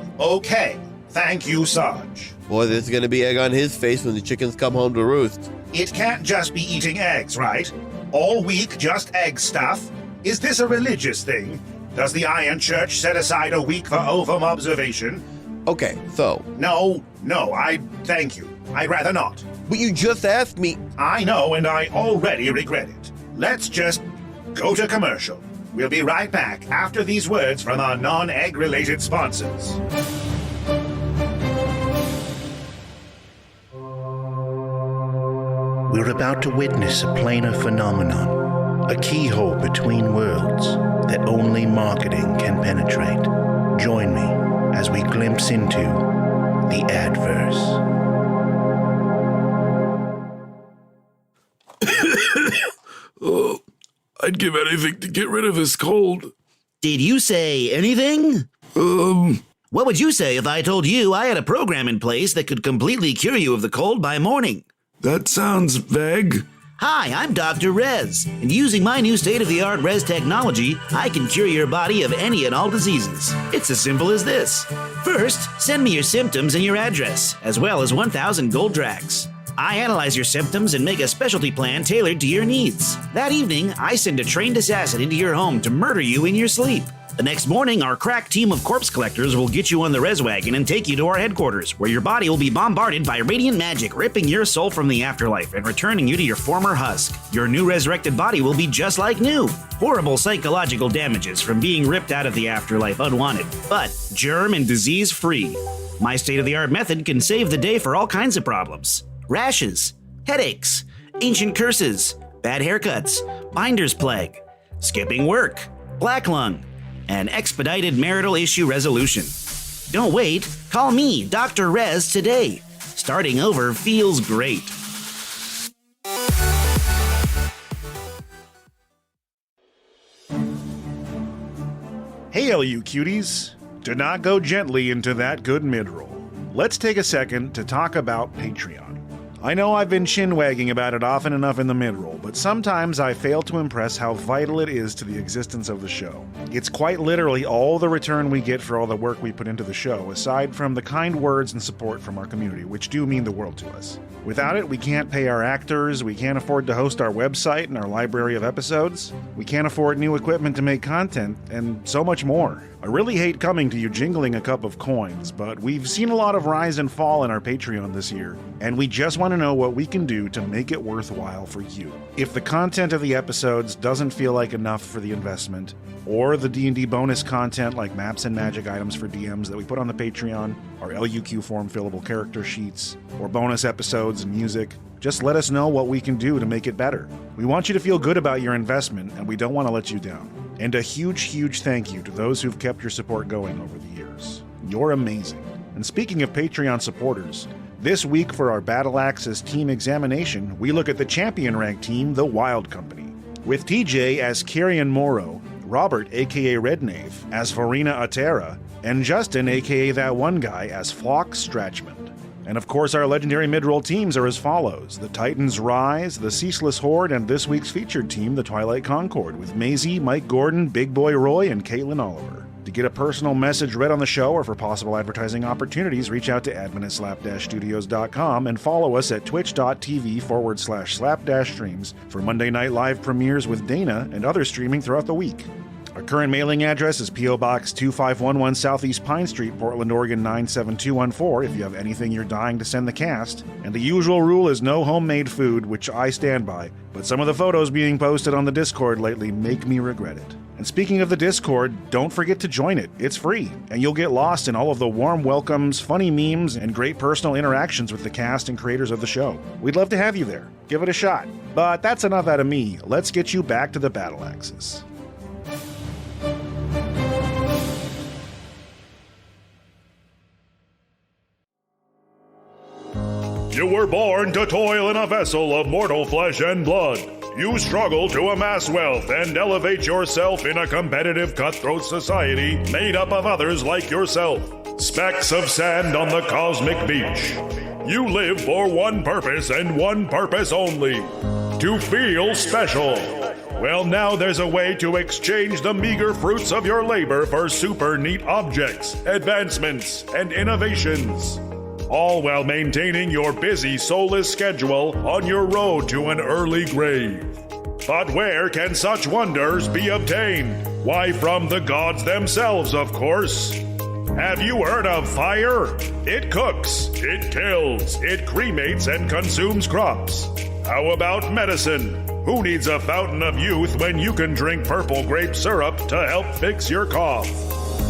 Thank you, Sarge. Boy, there's gonna be egg on his face when the chickens come home to roost. It can't just be eating eggs, right? All week, just egg stuff? Is this a religious thing? Does the Iron Church set aside a week for ovum observation? Okay, so. No, thank you. I'd rather not. But you just asked me. I know, and I already regret it. Let's just go to commercial. We'll be right back after these words from our non-egg related sponsors. We're about to witness a planar phenomenon, a keyhole between worlds that only marketing can penetrate. Join me as we glimpse into the adverse. Oh, I'd give anything to get rid of this cold. Did you say anything? What would you say if I told you I had a program in place that could completely cure you of the cold by morning? That sounds vague. Hi, I'm Dr. Rez, and using my new state-of-the-art Rez technology, I can cure your body of any and all diseases. It's as simple as this. First, send me your symptoms and your address, as well as 1,000 gold drags. I analyze your symptoms and make a specialty plan tailored to your needs. That evening, I send a trained assassin into your home to murder you in your sleep. The next morning, our crack team of corpse collectors will get you on the res wagon and take you to our headquarters, where your body will be bombarded by radiant magic, ripping your soul from the afterlife and returning you to your former husk. Your new resurrected body will be just like new. Horrible psychological damages from being ripped out of the afterlife unwanted, but germ and disease free. My state-of-the-art method can save the day for all kinds of problems. Rashes, headaches, ancient curses, bad haircuts, binder's plague, skipping work, black lung, and expedited marital issue resolution. Don't wait, call me, Dr. Rez, today. Starting over feels great. Hey, LU cuties! Do not go gently into that good mid-roll. Let's take a second to talk about Patreon. I know I've been chin-wagging about it often enough in the mid-roll, but sometimes I fail to impress how vital it is to the existence of the show. It's quite literally all the return we get for all the work we put into the show, aside from the kind words and support from our community, which do mean the world to us. Without it, we can't pay our actors, we can't afford to host our website and our library of episodes, we can't afford new equipment to make content, and so much more. I really hate coming to you jingling a cup of coins, but we've seen a lot of rise and fall in our Patreon this year, and we just want to know what we can do to make it worthwhile for you. If the content of the episodes doesn't feel like enough for the investment, or the D&D bonus content like maps and magic items for DMs that we put on the Patreon, our LUQ form fillable character sheets, or bonus episodes and music, just let us know what we can do to make it better. We want you to feel good about your investment, and we don't want to let you down. And a huge, huge thank you to those who've kept your support going over the years. You're amazing. And speaking of Patreon supporters, this week for our Battle Axes team examination, we look at the champion rank team, the Wild Company. With TJ as Carrion Morrow, Robert, aka Red Knave, as Farina Atera, and Justin, aka That One Guy, as Flock Stratchmond. And of course, our legendary mid-roll teams are as follows: the Titans Rise, the Ceaseless Horde, and this week's featured team, the Twilight Concord, with Maisie, Mike Gordon, Big Boy Roy, and Caitlin Oliver. To get a personal message read on the show or for possible advertising opportunities, reach out to admin@slap-studios.com and follow us at twitch.tv/slap-streams for Monday night live premieres with Dana and other streaming throughout the week. Our current mailing address is P.O. Box 2511 Southeast Pine Street, Portland, Oregon 97214 if you have anything you're dying to send the cast. And the usual rule is no homemade food, which I stand by, but some of the photos being posted on the Discord lately make me regret it. And speaking of the Discord, don't forget to join it. It's free, and you'll get lost in all of the warm welcomes, funny memes, and great personal interactions with the cast and creators of the show. We'd love to have you there. Give it a shot. But that's enough out of me. Let's get you back to the Battle Axes. You were born to toil in a vessel of mortal flesh and blood. You struggle to amass wealth and elevate yourself in a competitive cutthroat society made up of others like yourself. Specks of sand on the cosmic beach. You live for one purpose and one purpose only: to feel special. Well, now there's a way to exchange the meager fruits of your labor for super neat objects, advancements, and innovations. All while maintaining your busy, soulless schedule on your road to an early grave. But where can such wonders be obtained? Why, from the gods themselves, of course. Have you heard of fire? It cooks, it kills, it cremates and consumes crops. How about medicine? Who needs a fountain of youth when you can drink purple grape syrup to help fix your cough?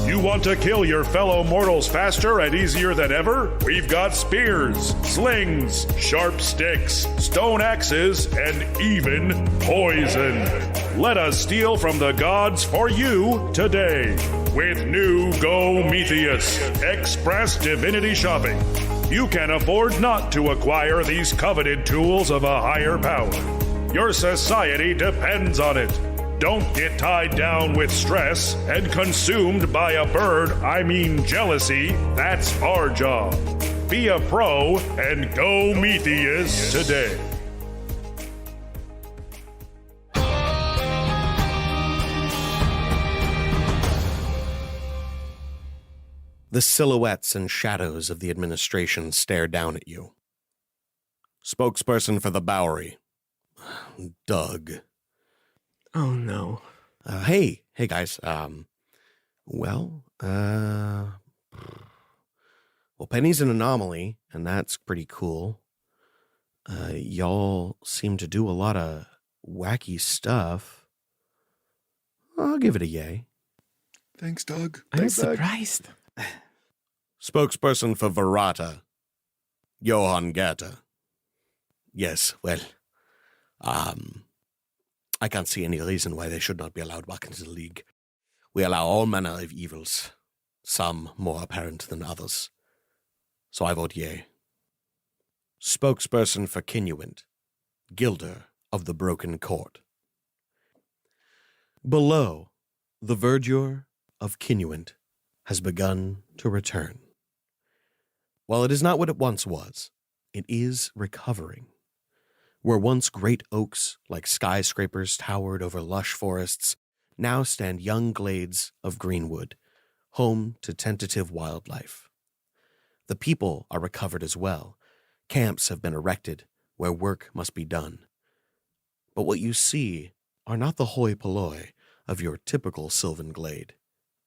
You want to kill your fellow mortals faster and easier than ever? We've got spears, slings, sharp sticks, stone axes, and even poison. Let us steal from the gods for you today with new Go Metheus Express Divinity Shopping. You can afford not to acquire these coveted tools of a higher power. Your society depends on it. Don't get tied down with stress and consumed by a bird, I mean jealousy. That's our job. Be a pro and go Metheus today. The silhouettes and shadows of the administration stare down at you. Spokesperson for the Bowery. Doug. Oh no. Hey guys. Well, Penny's an anomaly, and that's pretty cool. Y'all seem to do a lot of wacky stuff. I'll give it a yay. Thanks, Doug. I'm surprised. Spokesperson for Verata. Johann Gatta. Yes, well, I can't see any reason why they should not be allowed back into the League. We allow all manner of evils, some more apparent than others. So I vote yea. Spokesperson for Kinuant. Gilder of the Broken Court. Below, the verdure of Kinuant has begun to return. While it is not what it once was, it is recovering. Where once great oaks, like skyscrapers, towered over lush forests, now stand young glades of greenwood, home to tentative wildlife. The people are recovered as well. Camps have been erected where work must be done. But what you see are not the hoi polloi of your typical sylvan glade.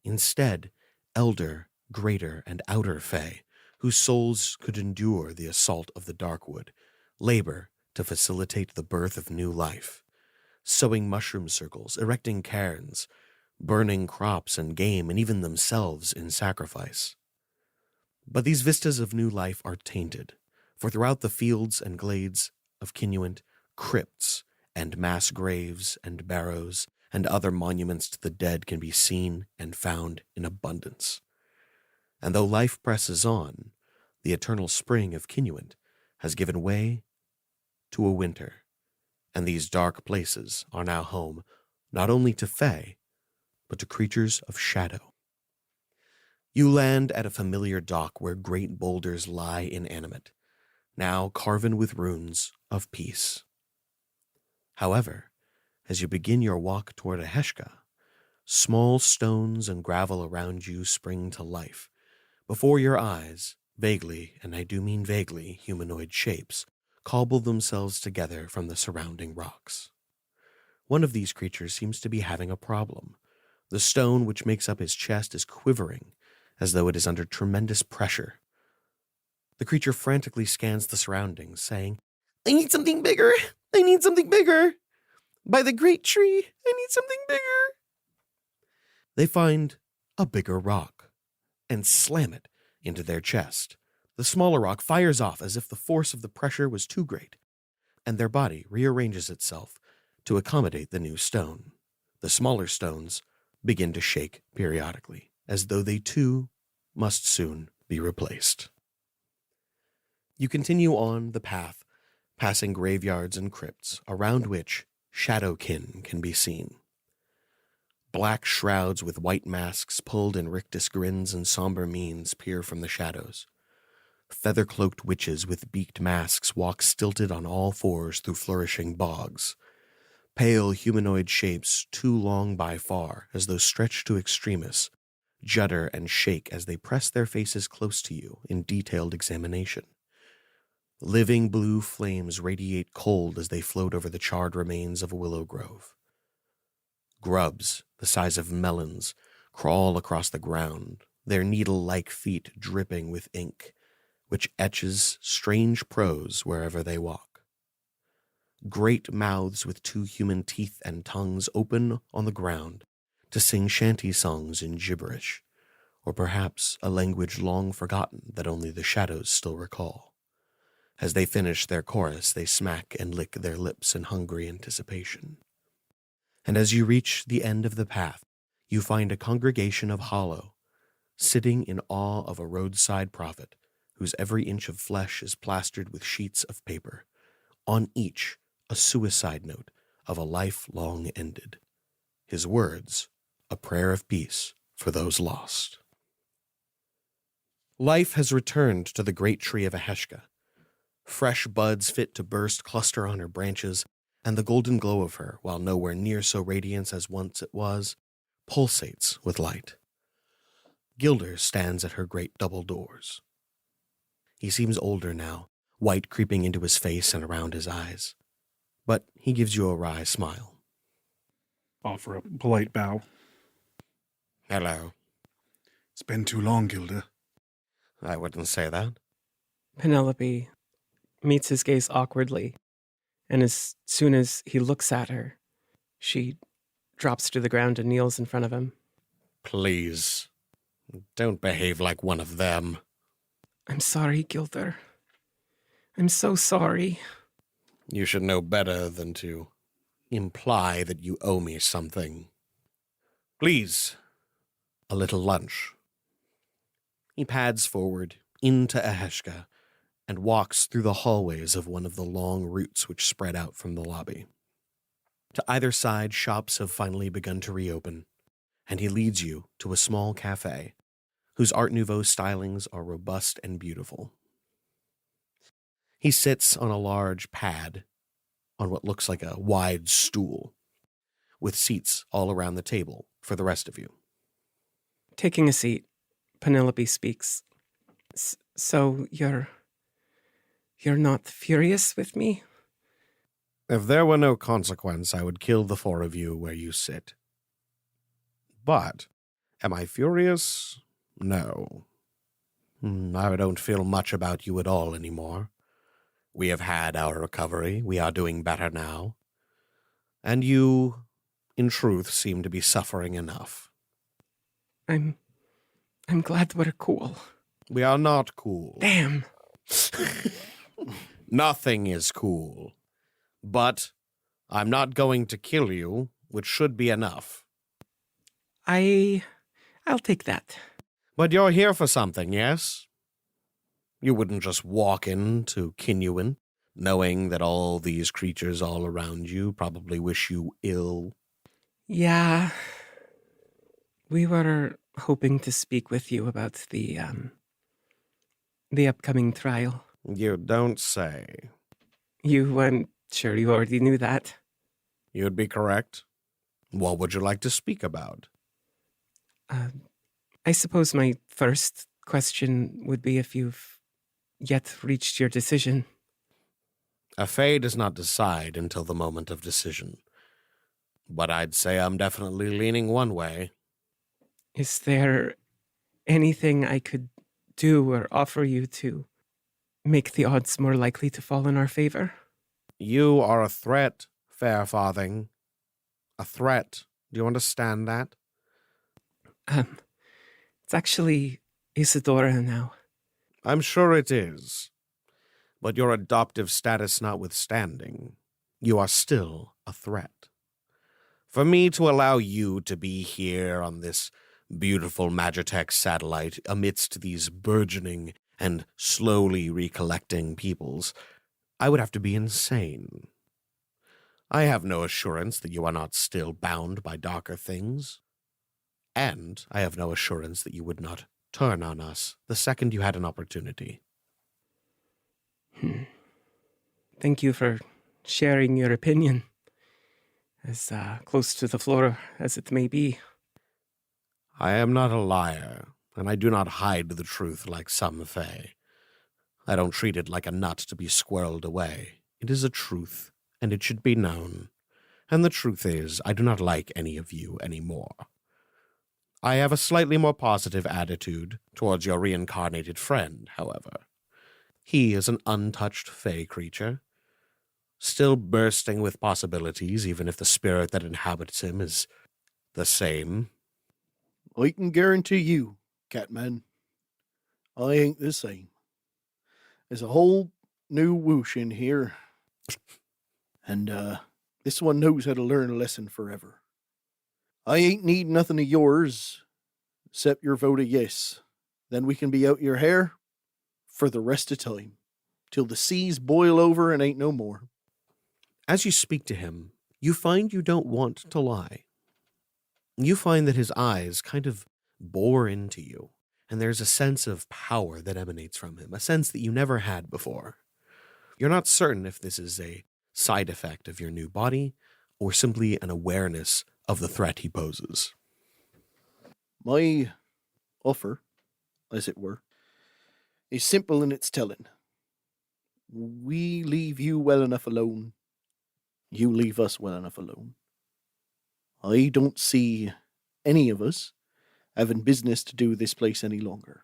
Instead, elder, greater, and outer fae, whose souls could endure the assault of the Darkwood, labor to facilitate the birth of new life, sowing mushroom circles, erecting cairns, burning crops and game, and even themselves in sacrifice. But these vistas of new life are tainted, for throughout the fields and glades of Kinuant, crypts and mass graves and barrows and other monuments to the dead can be seen and found in abundance. And though life presses on, the eternal spring of Kinuant has given way to a winter, and these dark places are now home not only to fae, but to creatures of shadow. You land at a familiar dock where great boulders lie inanimate, now carven with runes of peace. However, as you begin your walk toward Aheshka, small stones and gravel around you spring to life. Before your eyes, vaguely, and I do mean vaguely, humanoid shapes cobble themselves together from the surrounding rocks. One of these creatures seems to be having a problem. The stone which makes up his chest is quivering, as though it is under tremendous pressure. The creature frantically scans the surroundings, saying, "I need something bigger! I need something bigger! By the great tree, I need something bigger!" They find a bigger rock and slam it into their chest. The smaller rock fires off as if the force of the pressure was too great, and their body rearranges itself to accommodate the new stone. The smaller stones begin to shake periodically, as though they too must soon be replaced. You continue on the path, passing graveyards and crypts, around which shadowkin can be seen. Black shrouds with white masks pulled in rictus grins and somber means peer from the shadows. Feather-cloaked witches with beaked masks walk stilted on all fours through flourishing bogs. Pale humanoid shapes, too long by far, as though stretched to extremis, judder and shake as they press their faces close to you in detailed examination. Living blue flames radiate cold as they float over the charred remains of a willow grove. Grubs, the size of melons, crawl across the ground, their needle-like feet dripping with ink, which etches strange prose wherever they walk. Great mouths with 2 human teeth and tongues open on the ground to sing shanty songs in gibberish, or perhaps a language long forgotten that only the shadows still recall. As they finish their chorus, they smack and lick their lips in hungry anticipation. And as you reach the end of the path, you find a congregation of hollow, sitting in awe of a roadside prophet, whose every inch of flesh is plastered with sheets of paper, on each a suicide note of a life long ended. His words, a prayer of peace for those lost. Life has returned to the great tree of Aheshka. Fresh buds fit to burst cluster on her branches, and the golden glow of her, while nowhere near so radiant as once it was, pulsates with light. Gilder stands at her great double doors. He seems older now, white creeping into his face and around his eyes. But he gives you a wry smile. Offer a polite bow. Hello. It's been too long, Gilda. I wouldn't say that. Penelope meets his gaze awkwardly, and as soon as he looks at her, she drops to the ground and kneels in front of him. Please, don't behave like one of them. I'm sorry, Gilder. I'm so sorry. You should know better than to imply that you owe me something. Please, a little lunch. He pads forward into Aheshka and walks through the hallways of one of the long routes which spread out from the lobby. To either side, shops have finally begun to reopen, and he leads you to a small cafe whose Art Nouveau stylings are robust and beautiful. He sits on a large pad on what looks like a wide stool, with seats all around the table for the rest of you. Taking a seat, Penelope speaks. So you're not furious with me? If there were no consequence, I would kill the four of you where you sit. But, am I furious? No. I don't feel much about you at all anymore. We have had our recovery. We are doing better now. And you, in truth, seem to be suffering enough. I'm glad we're cool. We are not cool. Damn. Nothing is cool. But I'm not going to kill you, which should be enough. I'll take that. But you're here for something, yes? You wouldn't just walk into Kinuan, knowing that all these creatures all around you probably wish you ill. Yeah. We were hoping to speak with you about the upcoming trial. You don't say. You weren't sure you already knew that. You'd be correct. What would you like to speak about? I suppose my first question would be if you've yet reached your decision. A Fae does not decide until the moment of decision. But I'd say I'm definitely leaning one way. Is there anything I could do or offer you to make the odds more likely to fall in our favor? You are a threat, fair farthing. A threat. Do you understand that? It's actually Isadora now. I'm sure it is. But your adoptive status notwithstanding, you are still a threat. For me to allow you to be here on this beautiful Magitech satellite amidst these burgeoning and slowly recollecting peoples, I would have to be insane. I have no assurance that you are not still bound by darker things. And I have no assurance that you would not turn on us the second you had an opportunity. Thank you for sharing your opinion, as close to the floor as it may be. I am not a liar, and I do not hide the truth like some Fae. I don't treat it like a nut to be squirreled away. It is a truth, and it should be known. And the truth is, I do not like any of you anymore. I have a slightly more positive attitude towards your reincarnated friend, however. He is an untouched Fae creature, still bursting with possibilities, even if the spirit that inhabits him is the same. I can guarantee you, Catman, I ain't the same. There's a whole new whoosh in here, and this one knows how to learn a lesson forever. I ain't need nothing of yours, except your vote of yes. Then we can be out your hair for the rest of time, till the seas boil over and ain't no more. As you speak to him, you find you don't want to lie. You find that his eyes kind of bore into you, and there's a sense of power that emanates from him, a sense that you never had before. You're not certain if this is a side effect of your new body, or simply an awareness of the threat he poses. My offer, as it were, is simple in its telling. We leave you well enough alone. You leave us well enough alone. I don't see any of us having business to do this place any longer.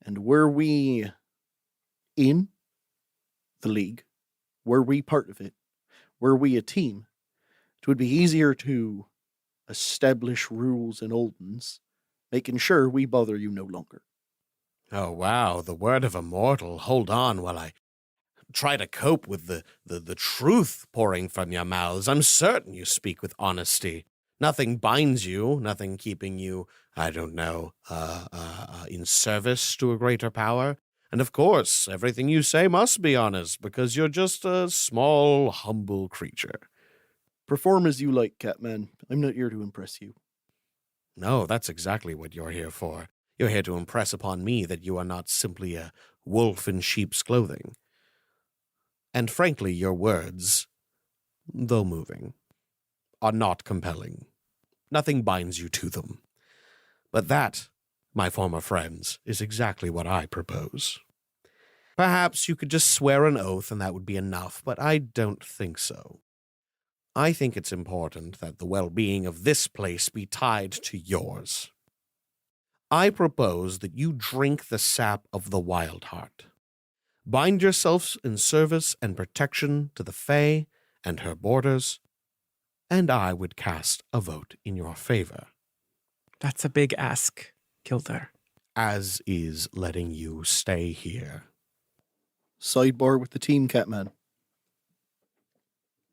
And were we in the League, were we part of it, were we a team, it would be easier to establish rules and Oldens, making sure we bother you no longer. Oh, wow, the word of a mortal. Hold on while I try to cope with the truth pouring from your mouths. I'm certain you speak with honesty. Nothing binds you, nothing keeping you, I don't know, in service to a greater power. And of course, everything you say must be honest, because you're just a small, humble creature. Perform as you like, Catman. I'm not here to impress you. No, that's exactly what you're here for. You're here to impress upon me that you are not simply a wolf in sheep's clothing. And frankly, your words, though moving, are not compelling. Nothing binds you to them. But that, my former friends, is exactly what I propose. Perhaps you could just swear an oath and that would be enough, but I don't think so. I think it's important that the well-being of this place be tied to yours. I propose that you drink the sap of the Wild Heart. Bind yourselves in service and protection to the Fae and her borders, and I would cast a vote in your favor. That's a big ask, Gilder. As is letting you stay here. Sidebar with the team, Catman.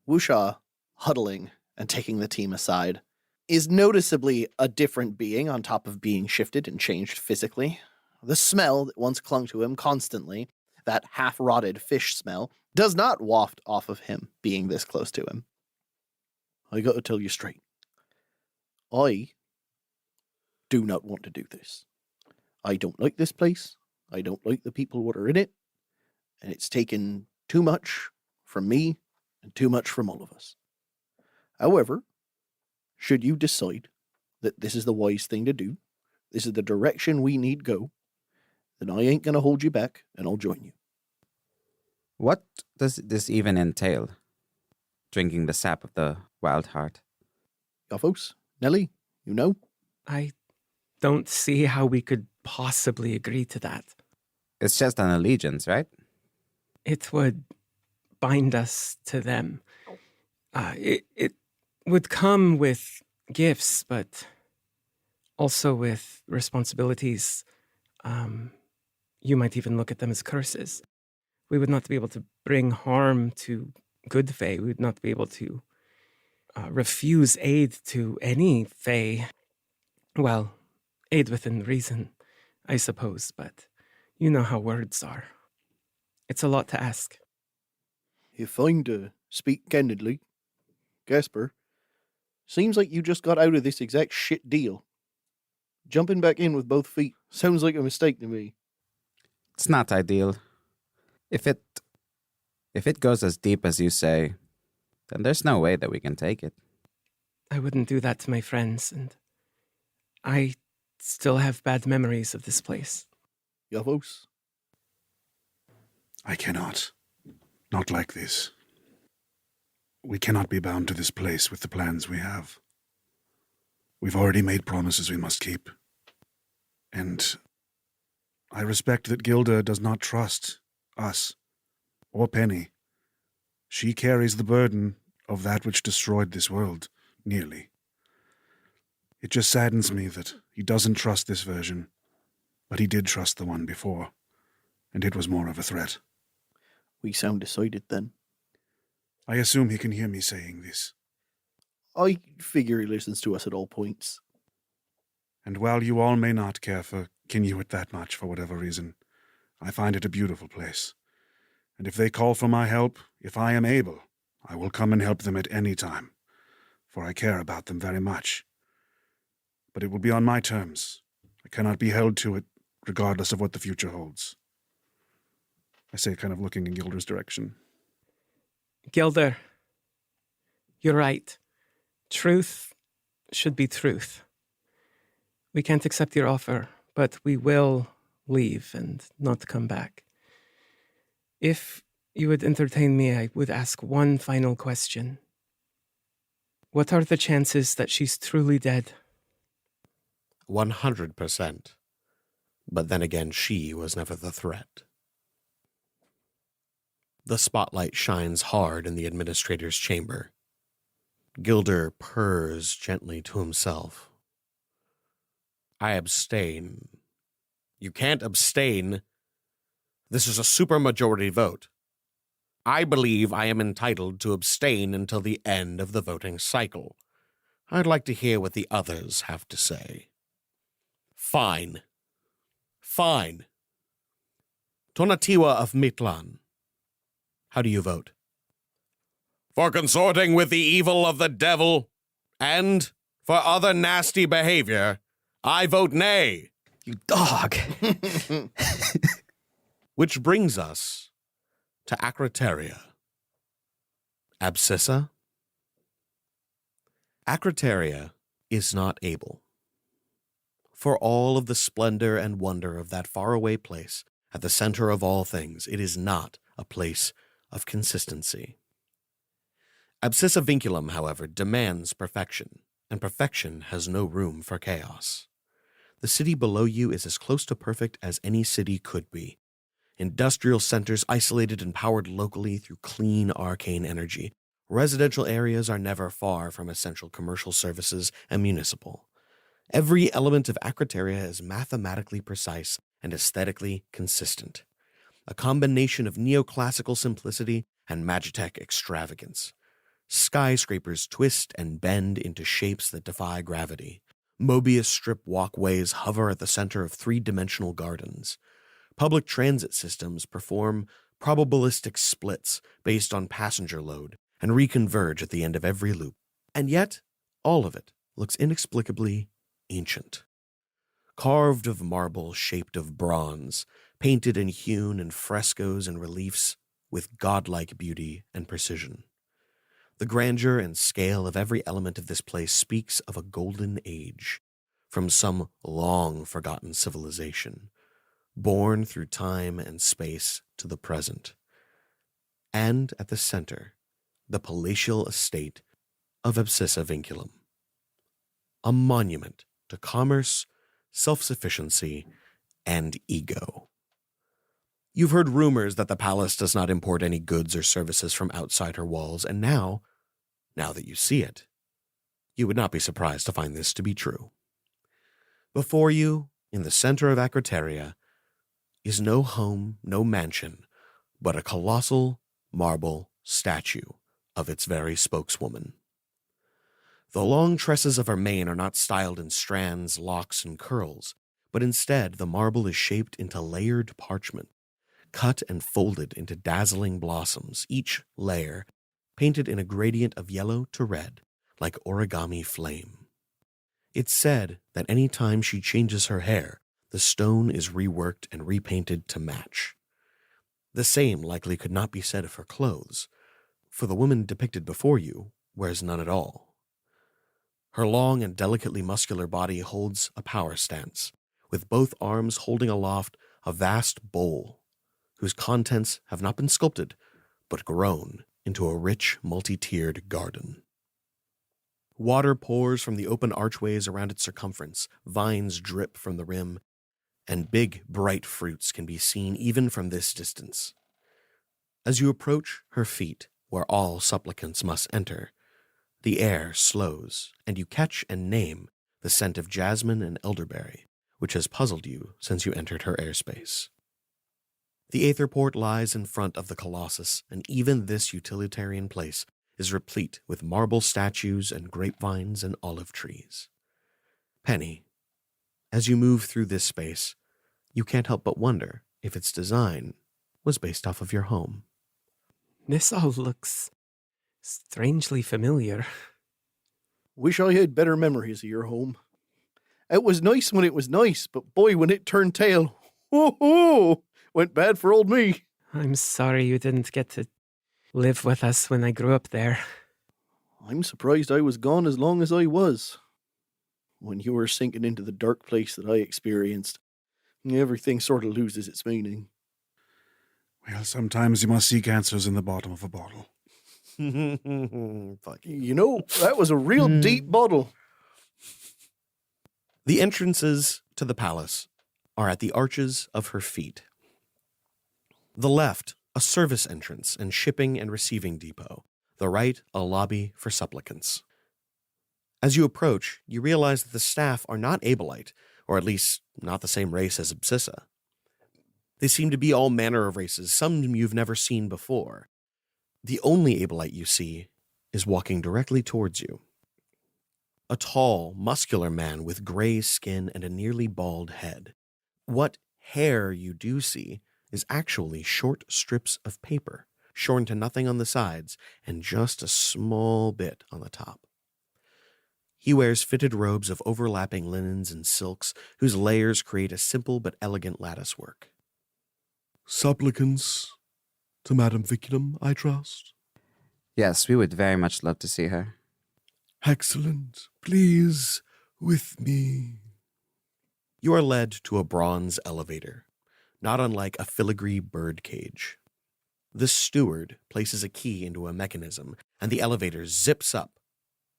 Wusha, huddling and taking the team aside, is noticeably a different being on top of being shifted and changed physically. The smell that once clung to him constantly, that half-rotted fish smell, does not waft off of him being this close to him. I got to tell you straight. I do not want to do this. I don't like this place. I don't like the people what are in it. And it's taken too much from me and too much from all of us. However, should you decide that this is the wise thing to do, this is the direction we need go, then I ain't going to hold you back and I'll join you. What does this even entail? Drinking the sap of the Wild Heart. Yaphos, Nelly, you know? I don't see how we could possibly agree to that. It's just an allegiance, right? It would bind us to them. It would come with gifts, but also with responsibilities. You might even look at them as curses. We would not be able to bring harm to good Fae. We would not be able to refuse aid to any Fae. Well, aid within reason, I suppose, but you know how words are. It's a lot to ask. If I'm to speak candidly, Gasper, seems like you just got out of this exact shit deal. Jumping back in with both feet sounds like a mistake to me. It's not ideal. If it goes as deep as you say, then there's no way that we can take it. I wouldn't do that to my friends, and I still have bad memories of this place. Yaphos? I cannot. Not like this. We cannot be bound to this place with the plans we have. We've already made promises we must keep. And I respect that Gilda does not trust us or Penny. She carries the burden of that which destroyed this world, nearly. It just saddens me that he doesn't trust this version, but he did trust the one before, and it was more of a threat. We sound decided then. I assume he can hear me saying this. I figure he listens to us at all points. And while you all may not care for Kinuit that much for whatever reason, I find it a beautiful place. And if they call for my help, if I am able, I will come and help them at any time, for I care about them very much. But it will be on my terms. I cannot be held to it, regardless of what the future holds. I say, kind of looking in Gilder's direction. Gilder, you're right. Truth should be truth. We can't accept your offer, but we will leave and not come back. If you would entertain me, I would ask one final question. What are the chances that she's truly dead? 100%. But then again, she was never the threat. The spotlight shines hard in the administrator's chamber. Gilder purrs gently to himself. I abstain. You can't abstain. This is a supermajority vote. I believe I am entitled to abstain until the end of the voting cycle. I'd like to hear what the others have to say. Fine. Fine. Tonatiwa of Mitlan, how do you vote? For consorting with the evil of the devil and for other nasty behavior, I vote nay. You dog. Which brings us to Akrataria. Abscissa? Akrataria is not able. For all of the splendor and wonder of that faraway place, at the center of all things, it is not a place of consistency. Abscissa Vinculum, however, demands perfection, and perfection has no room for chaos. The city below you is as close to perfect as any city could be. Industrial centers isolated and powered locally through clean arcane energy. Residential areas are never far from essential commercial services and municipal. Every element of Akrataria is mathematically precise and aesthetically consistent. A combination of neoclassical simplicity and magitech extravagance. Skyscrapers twist and bend into shapes that defy gravity. Mobius strip walkways hover at the center of three-dimensional gardens. Public transit systems perform probabilistic splits based on passenger load and reconverge at the end of every loop. And yet, all of it looks inexplicably ancient. Carved of marble, shaped of bronze, painted and hewn in frescoes and reliefs with godlike beauty and precision. The grandeur and scale of every element of this place speaks of a golden age, from some long-forgotten civilization, born through time and space to the present. And at the center, the palatial estate of Abscissa Vinculum, a monument to commerce, self-sufficiency, and ego. You've heard rumors that the palace does not import any goods or services from outside her walls, and now that you see it, you would not be surprised to find this to be true. Before you, in the center of Akrataria, is no home, no mansion, but a colossal marble statue of its very spokeswoman. The long tresses of her mane are not styled in strands, locks, and curls, but instead the marble is shaped into layered parchment, cut and folded into dazzling blossoms, each layer painted in a gradient of yellow to red, like origami flame. It's said that any time she changes her hair, the stone is reworked and repainted to match. The same likely could not be said of her clothes, for the woman depicted before you wears none at all. Her long and delicately muscular body holds a power stance, with both arms holding aloft a vast bowl, whose contents have not been sculpted, but grown into a rich, multi-tiered garden. Water pours from the open archways around its circumference, vines drip from the rim, and big, bright fruits can be seen even from this distance. As you approach her feet, where all supplicants must enter, the air slows, and you catch and name the scent of jasmine and elderberry, which has puzzled you since you entered her airspace. The Aetherport lies in front of the Colossus, and even this utilitarian place is replete with marble statues and grapevines and olive trees. Penny, as you move through this space, you can't help but wonder if its design was based off of your home. This all looks strangely familiar. Wish I had better memories of your home. It was nice when it was nice, but boy, when it turned tail, went bad for old me. I'm sorry you didn't get to live with us when I grew up there. I'm surprised I was gone as long as I was. When you were sinking into the dark place that I experienced, everything sort of loses its meaning. Well, sometimes you must seek answers in the bottom of a bottle. Fuck you. You know, that was a real deep bottle. The entrances to the palace are at the arches of her feet. The left, a service entrance and shipping and receiving depot. The right, a lobby for supplicants. As you approach, you realize that the staff are not Abelite, or at least not the same race as Absissa. They seem to be all manner of races, some you've never seen before. The only Abelite you see is walking directly towards you. A tall, muscular man with gray skin and a nearly bald head. What hair you do see is actually short strips of paper, shorn to nothing on the sides and just a small bit on the top. He wears fitted robes of overlapping linens and silks whose layers create a simple but elegant latticework. Supplicants to Madame Victim, I trust. Yes, we would very much love to see her. Excellent. Please, with me. You are led to a bronze elevator, not unlike a filigree bird cage. The steward places a key into a mechanism, and the elevator zips up.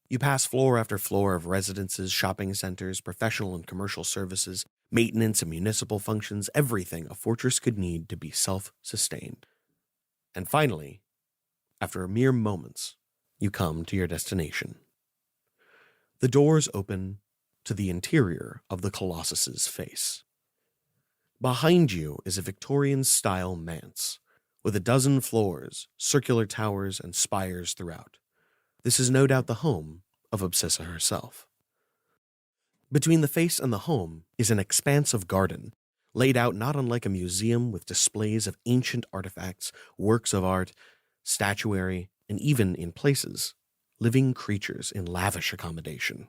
You pass floor after floor of residences, shopping centers, professional and commercial services, maintenance and municipal functions, everything a fortress could need to be self-sustained. And finally, after a mere moments, you come to your destination. The doors open to the interior of the Colossus's face. Behind you is a Victorian-style manse, with a dozen floors, circular towers, and spires throughout. This is no doubt the home of Absissa herself. Between the face and the home is an expanse of garden, laid out not unlike a museum with displays of ancient artifacts, works of art, statuary, and even, in places, living creatures in lavish accommodation.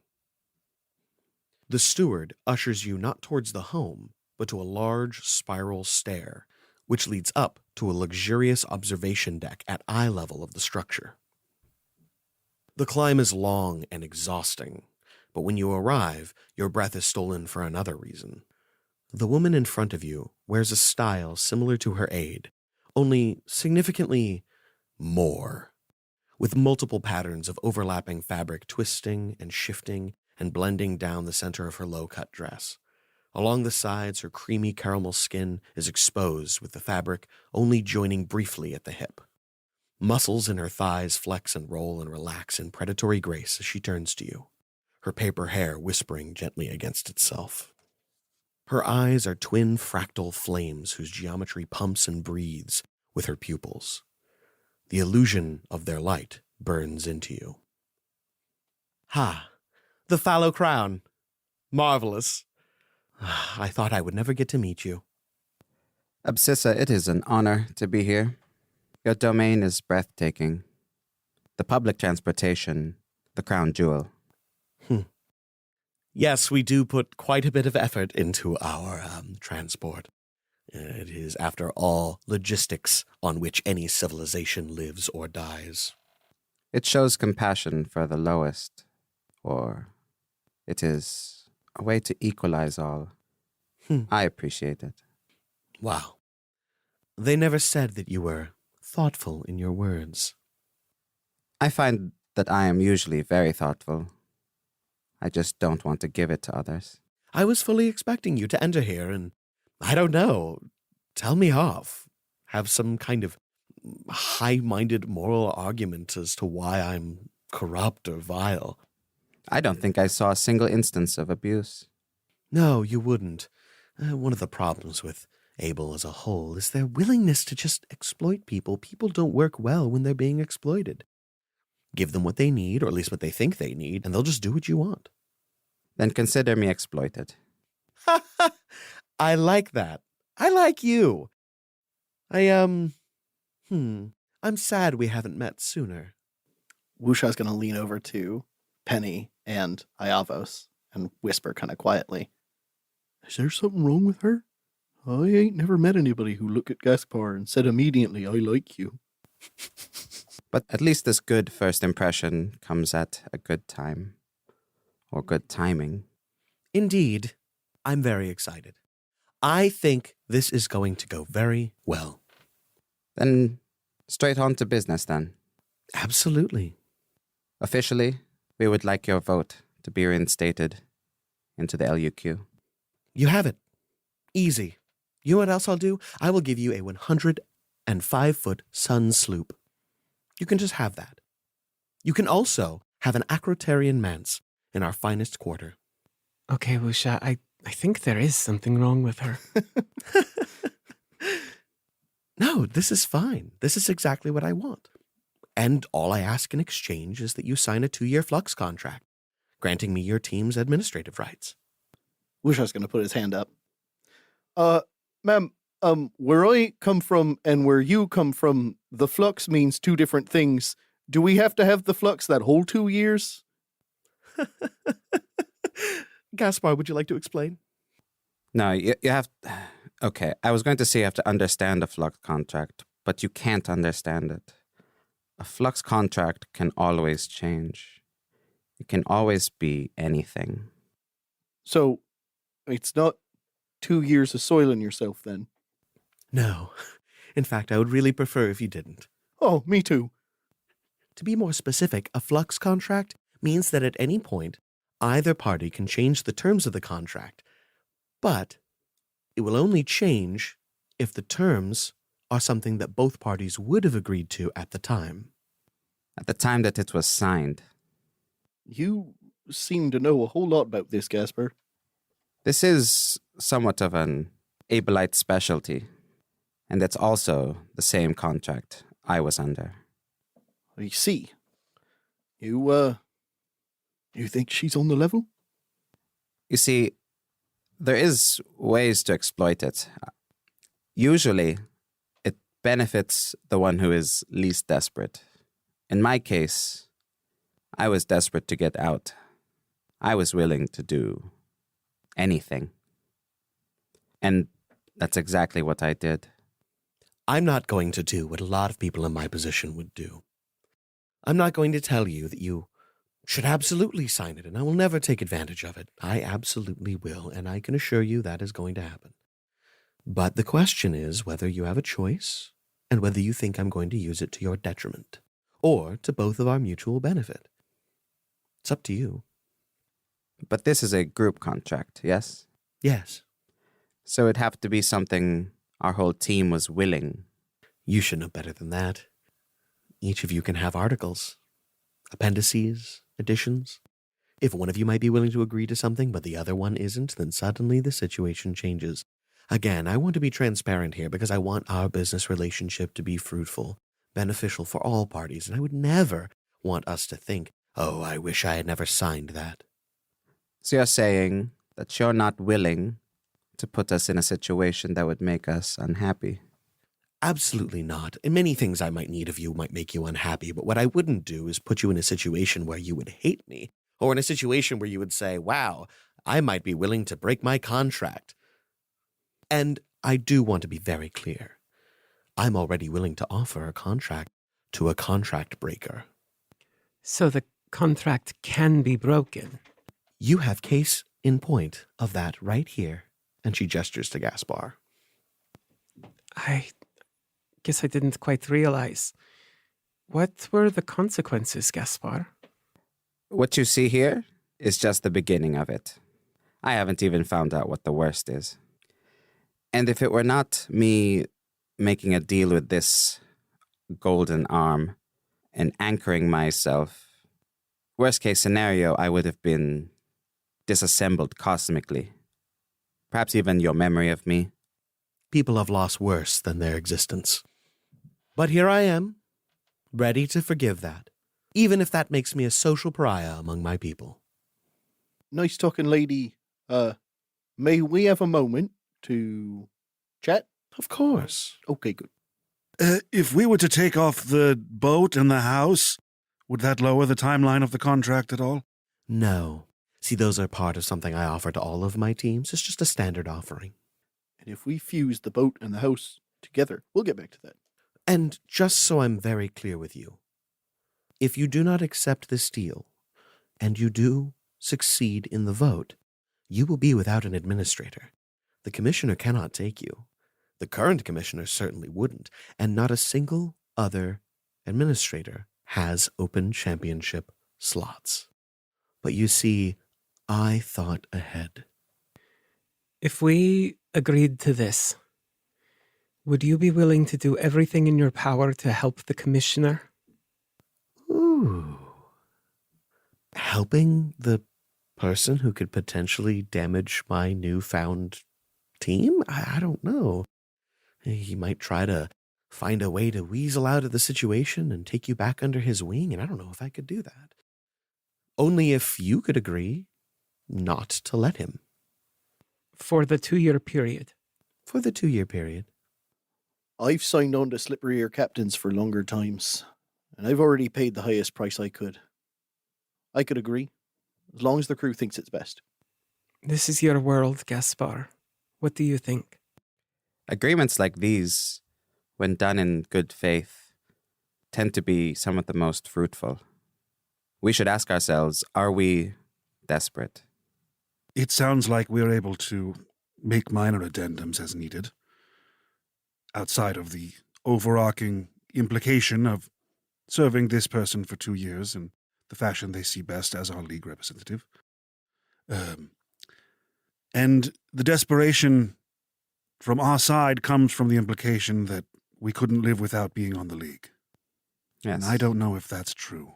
The steward ushers you not towards the home, but to a large spiral stair, which leads up to a luxurious observation deck at eye level of the structure. The climb is long and exhausting, but when you arrive, your breath is stolen for another reason. The woman in front of you wears a style similar to her aide, only significantly more, with multiple patterns of overlapping fabric twisting and shifting and blending down the center of her low-cut dress. Along the sides, her creamy caramel skin is exposed with the fabric only joining briefly at the hip. Muscles in her thighs flex and roll and relax in predatory grace as she turns to you, her paper hair whispering gently against itself. Her eyes are twin fractal flames whose geometry pumps and breathes with her pupils. The illusion of their light burns into you. Ha! The fallow crown. Marvelous. I thought I would never get to meet you. Absissa, it is an honor to be here. Your domain is breathtaking. The public transportation, the crown jewel. Yes, we do put quite a bit of effort into our transport. It is, after all, logistics on which any civilization lives or dies. It shows compassion for the lowest, or it is a way to equalize all. I appreciate it. Wow. They never said that you were thoughtful in your words. I find that I am usually very thoughtful. I just don't want to give it to others. I was fully expecting you to enter here and, I don't know, tell me off. Have some kind of high-minded moral argument as to why I'm corrupt or vile. I don't think I saw a single instance of abuse. No, you wouldn't. One of the problems with Abel as a whole is their willingness to just exploit people. People don't work well when they're being exploited. Give them what they need, or at least what they think they need, and they'll just do what you want. Then consider me exploited. I like that. I like you. I'm sad we haven't met sooner. Wusha's going to lean over to Penny and Iavos and whisper kind of quietly, "Is there something wrong with her? I ain't never met anybody who looked at Gaspar and said immediately, I like you." But at least this good first impression comes at a good time. Or good timing. Indeed, I'm very excited. I think this is going to go very well. Then straight on to business then. Absolutely. Officially, we would like your vote to be reinstated into the LUQ. You have it. Easy. You know what else I'll do? I will give you a 105-foot sun sloop. You can just have that. You can also have an acrotarian manse in our finest quarter. Okay, Wusha, I think there is something wrong with her. No, this is fine. This is exactly what I want. And all I ask in exchange is that you sign a 2-year flux contract, granting me your team's administrative rights. Wish I was going to put his hand up. Ma'am, where I come from and where you come from, the flux means 2 different things. Do we have to have the flux that whole 2 years? Gaspar, would you like to explain? No, you have... Okay, I was going to say you have to understand a flux contract, but you can't understand it. A flux contract can always change. It can always be anything. So, it's not 2 years of soiling yourself then? No. In fact, I would really prefer if you didn't. Oh, me too. To be more specific, a flux contract means that at any point, either party can change the terms of the contract, but it will only change if the terms are something that both parties would have agreed to at the time. At the time that it was signed. You seem to know a whole lot about this, Gaspar. This is somewhat of an Abelite specialty, and it's also the same contract I was under. I see. You think she's on the level? You see, there is ways to exploit it. Usually, it benefits the one who is least desperate. In my case, I was desperate to get out. I was willing to do anything. And that's exactly what I did. I'm not going to do what a lot of people in my position would do. I'm not going to tell you that you should absolutely sign it, and I will never take advantage of it. I absolutely will, and I can assure you that is going to happen. But the question is whether you have a choice, and whether you think I'm going to use it to your detriment, or to both of our mutual benefit. It's up to you. But this is a group contract, yes? Yes. So it'd have to be something our whole team was willing. You should know better than that. Each of you can have articles, appendices, additions. If one of you might be willing to agree to something, but the other one isn't, then suddenly the situation changes. Again, I want to be transparent here because I want our business relationship to be fruitful, beneficial for all parties, and I would never want us to think, oh, I wish I had never signed that. So you're saying that you're not willing to put us in a situation that would make us unhappy? Absolutely not. And many things I might need of you might make you unhappy, but what I wouldn't do is put you in a situation where you would hate me, or in a situation where you would say, wow, I might be willing to break my contract. And I do want to be very clear. I'm already willing to offer a contract to a contract breaker. So the contract can be broken. You have case in point of that right here. And she gestures to Gaspar. I guess I didn't quite realize. What were the consequences, Gaspar? What you see here is just the beginning of it. I haven't even found out what the worst is. And if it were not me making a deal with this golden arm and anchoring myself, worst case scenario, I would have been disassembled cosmically. Perhaps even your memory of me. People have lost worse than their existence. But here I am, ready to forgive that, even if that makes me a social pariah among my people. Nice talking, lady. May we have a moment to chat? Of course. Okay, good. If we were to take off the boat and the house, would that lower the timeline of the contract at all? No. See, those are part of something I offer to all of my teams. It's just a standard offering. And if we fuse the boat and the house together, we'll get back to that. And just so I'm very clear with you, if you do not accept this deal, and you do succeed in the vote, you will be without an administrator. The commissioner cannot take you. The current commissioner certainly wouldn't, and not a single other administrator has open championship slots. But you see, I thought ahead. If we agreed to this, would you be willing to do everything in your power to help the commissioner? Ooh. Helping the person who could potentially damage my newfound team? I don't know. He might try to find a way to weasel out of the situation and take you back under his wing, and I don't know if I could do that. Only if you could agree not to let him. For the 2-year period. For the 2-year period. I've signed on to slippery ear captains for longer times, and I've already paid the highest price I could. I could agree, as long as the crew thinks it's best. This is your world, Gaspar. What do you think? Agreements like these, when done in good faith, tend to be some of the most fruitful. We should ask ourselves, are we desperate? It sounds like we're able to make minor addendums as needed, outside of the overarching implication of serving this person for 2 years in the fashion they see best as our league representative. And the desperation from our side comes from the implication that we couldn't live without being on the league. Yes. And I don't know if that's true.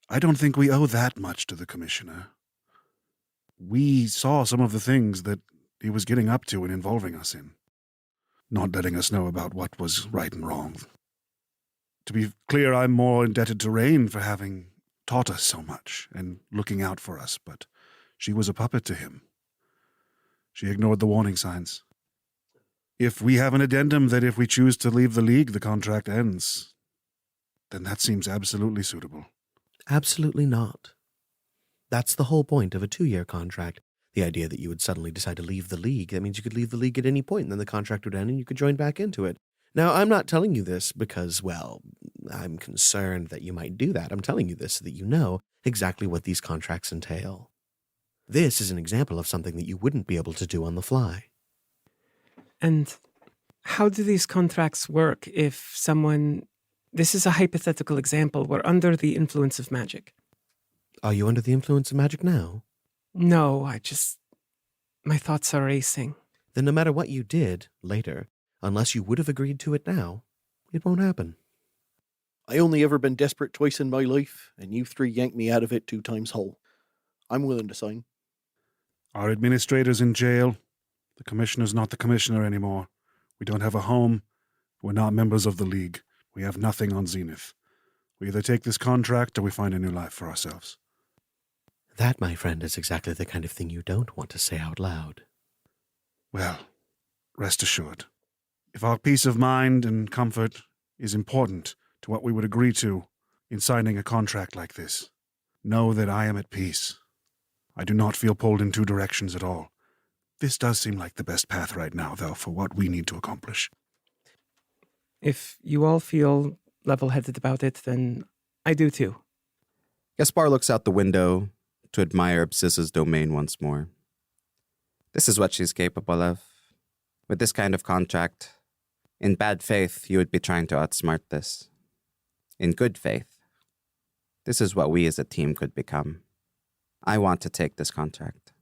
I don't think we owe that much to the commissioner. We saw some of the things that he was getting up to and involving us in, not letting us know about what was right and wrong. To be clear, I'm more indebted to Rain for having taught us so much and looking out for us, but she was a puppet to him. She ignored the warning signs. If we have an addendum that if we choose to leave the league, the contract ends, then that seems absolutely suitable. Absolutely not. That's the whole point of a 2-year contract. The idea that you would suddenly decide to leave the league, that means you could leave the league at any point, and then the contract would end and you could join back into it. Now, I'm not telling you this because, well, I'm concerned that you might do that. I'm telling you this so that you know exactly what these contracts entail. This is an example of something that you wouldn't be able to do on the fly. And how do these contracts work if someone... This is a hypothetical example. We're under the influence of magic. Are you under the influence of magic now? No, my thoughts are racing. Then no matter what you did later, unless you would have agreed to it now, it won't happen. I only ever been desperate twice in my life, and you 3 yanked me out of it 2 times whole. I'm willing to sign. Our administrator's in jail. The commissioner's not the commissioner anymore. We don't have a home. We're not members of the league. We have nothing on Zenith. We either take this contract or we find a new life for ourselves. That, my friend, is exactly the kind of thing you don't want to say out loud. Well, rest assured, if our peace of mind and comfort is important to what we would agree to in signing a contract like this, know that I am at peace. I do not feel pulled in 2 directions at all. This does seem like the best path right now, though, for what we need to accomplish. If you all feel level-headed about it, then I do too. Gaspar looks out the window to admire Absissa's domain once more. This is what she's capable of. With this kind of contract, in bad faith, you would be trying to outsmart this. In good faith, this is what we as a team could become. I want to take this contract.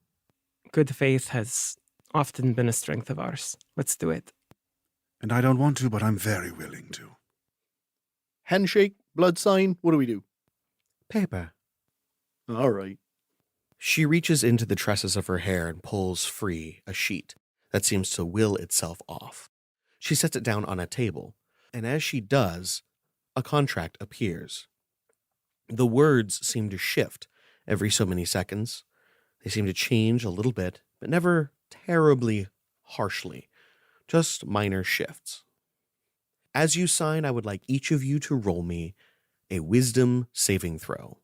Good faith has often been a strength of ours. Let's do it. And I don't want to, but I'm very willing to. Handshake, blood sign, what do we do? Paper. All right. She reaches into the tresses of her hair and pulls free a sheet that seems to will itself off. She sets it down on a table, and as she does, a contract appears. The words seem to shift every so many seconds. They seem to change a little bit, but never terribly harshly, just minor shifts. As you sign, I would like each of you to roll me a wisdom saving throw.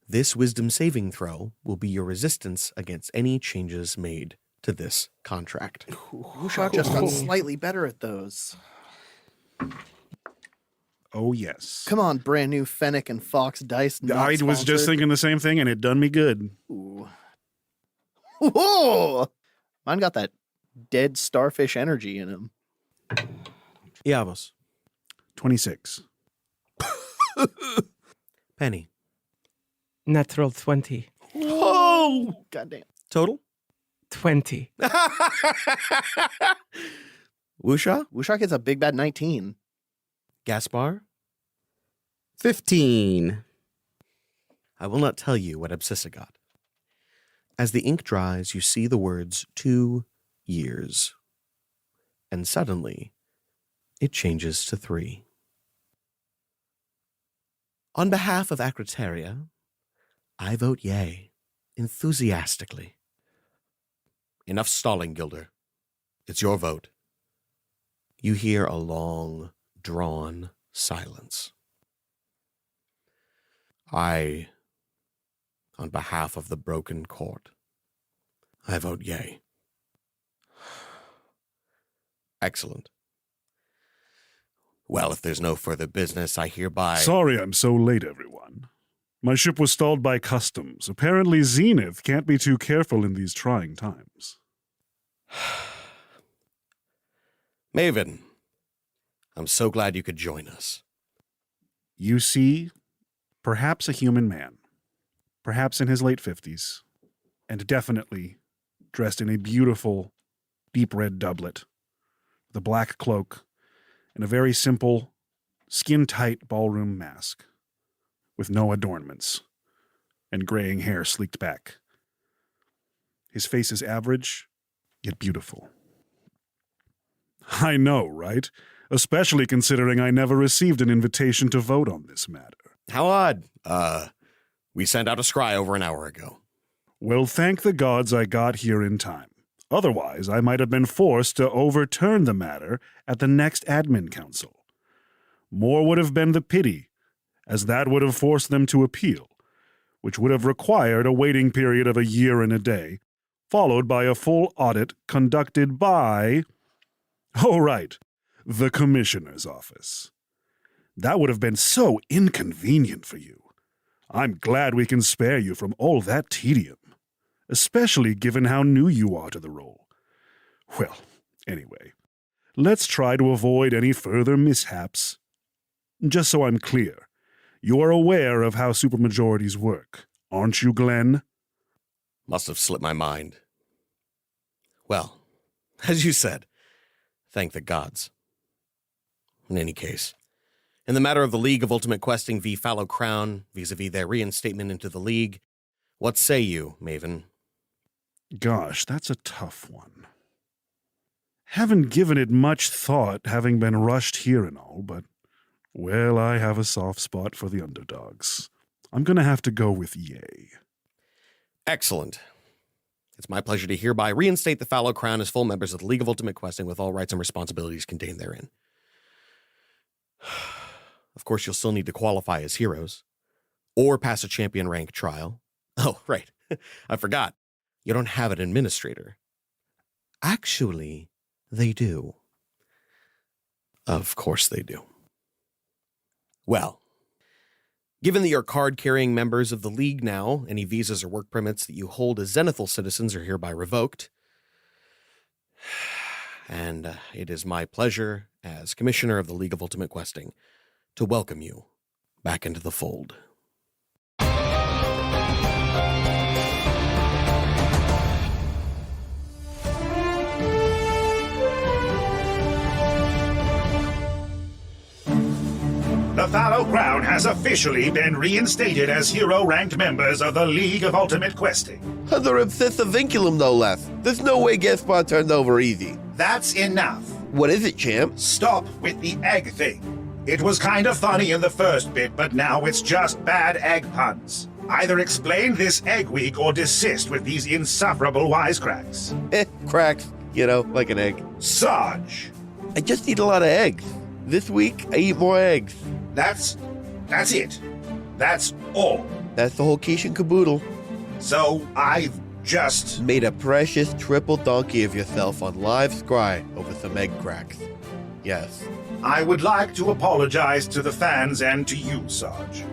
This wisdom saving throw will be your resistance against any changes made to this contract. I've just got slightly better at those. Oh, yes. Come on, brand new Fennec and Fox dice. I was just thinking the same thing, and it done me good. Ooh. Whoa! Mine got that dead starfish energy in him. Iavos. 26. Penny. Natural 20. Oh, goddamn. Total? 20. Wusha? Wushak gets a big bad 19. Gaspar? 15. I will not tell you what Abscissa got. As the ink dries, you see the words 2 years. And suddenly, it changes to 3. On behalf of Acriteria, I vote yay, enthusiastically. Enough stalling, Gilder. It's your vote. You hear a long, drawn silence. On behalf of the broken court, I vote yay. Excellent. Well, if there's no further business, I hereby... Sorry I'm so late, everyone. My ship was stalled by customs. Apparently Zenith can't be too careful in these trying times. Maven, I'm so glad you could join us. You see, perhaps a human man, perhaps in his late 50s, and definitely dressed in a beautiful, deep red doublet, with a black cloak, and a very simple, skin-tight ballroom mask, with no adornments, and graying hair sleeked back. His face is average, yet beautiful. I know, right? Especially considering I never received an invitation to vote on this matter. How odd. We sent out a scry over an hour ago. Well, thank the gods I got here in time. Otherwise, I might have been forced to overturn the matter at the next admin council. More would have been the pity, as that would have forced them to appeal, which would have required a waiting period of a year and a day, followed by a full audit conducted by... Oh, right, the commissioner's office. That would have been so inconvenient for you. I'm glad we can spare you from all that tedium, especially given how new you are to the role. Well, anyway, let's try to avoid any further mishaps. Just so I'm clear, you're aware of how supermajorities work, aren't you, Glenn? Must have slipped my mind. Well, as you said, thank the gods. In any case, in the matter of the League of Ultimate Questing v. Fallow Crown, vis-a-vis their reinstatement into the League, what say you, Maven? Gosh, that's a tough one. Haven't given it much thought, having been rushed here and all, but, well, I have a soft spot for the underdogs. I'm gonna have to go with yay. Excellent. It's my pleasure to hereby reinstate the Fallow Crown as full members of the League of Ultimate Questing with all rights and responsibilities contained therein. Of course, you'll still need to qualify as heroes, or pass a champion rank trial. Oh, right. I forgot. You don't have an administrator. Actually, they do. Of course they do. Well, given that you're card-carrying members of the League now, any visas or work permits that you hold as Zenithal citizens are hereby revoked. And it is my pleasure, as Commissioner of the League of Ultimate Questing, to welcome you back into the fold. The Fallow Crown has officially been reinstated as hero-ranked members of the League of Ultimate Questing. Under Obsessive Vinculum, no less. There's no way Gaspar turned over easy. That's enough. What is it, champ? Stop with the egg thing. It was kind of funny in the first bit, but now it's just bad egg puns. Either explain this egg week or desist with these insufferable wisecracks. Cracks, like an egg. Sarge! I just eat a lot of eggs. This week, I eat more eggs. That's it. That's all. That's the whole quiche and caboodle. So I've just made a precious triple donkey of yourself on live scry over some egg cracks. Yes. I would like to apologize to the fans and to you, Sarge.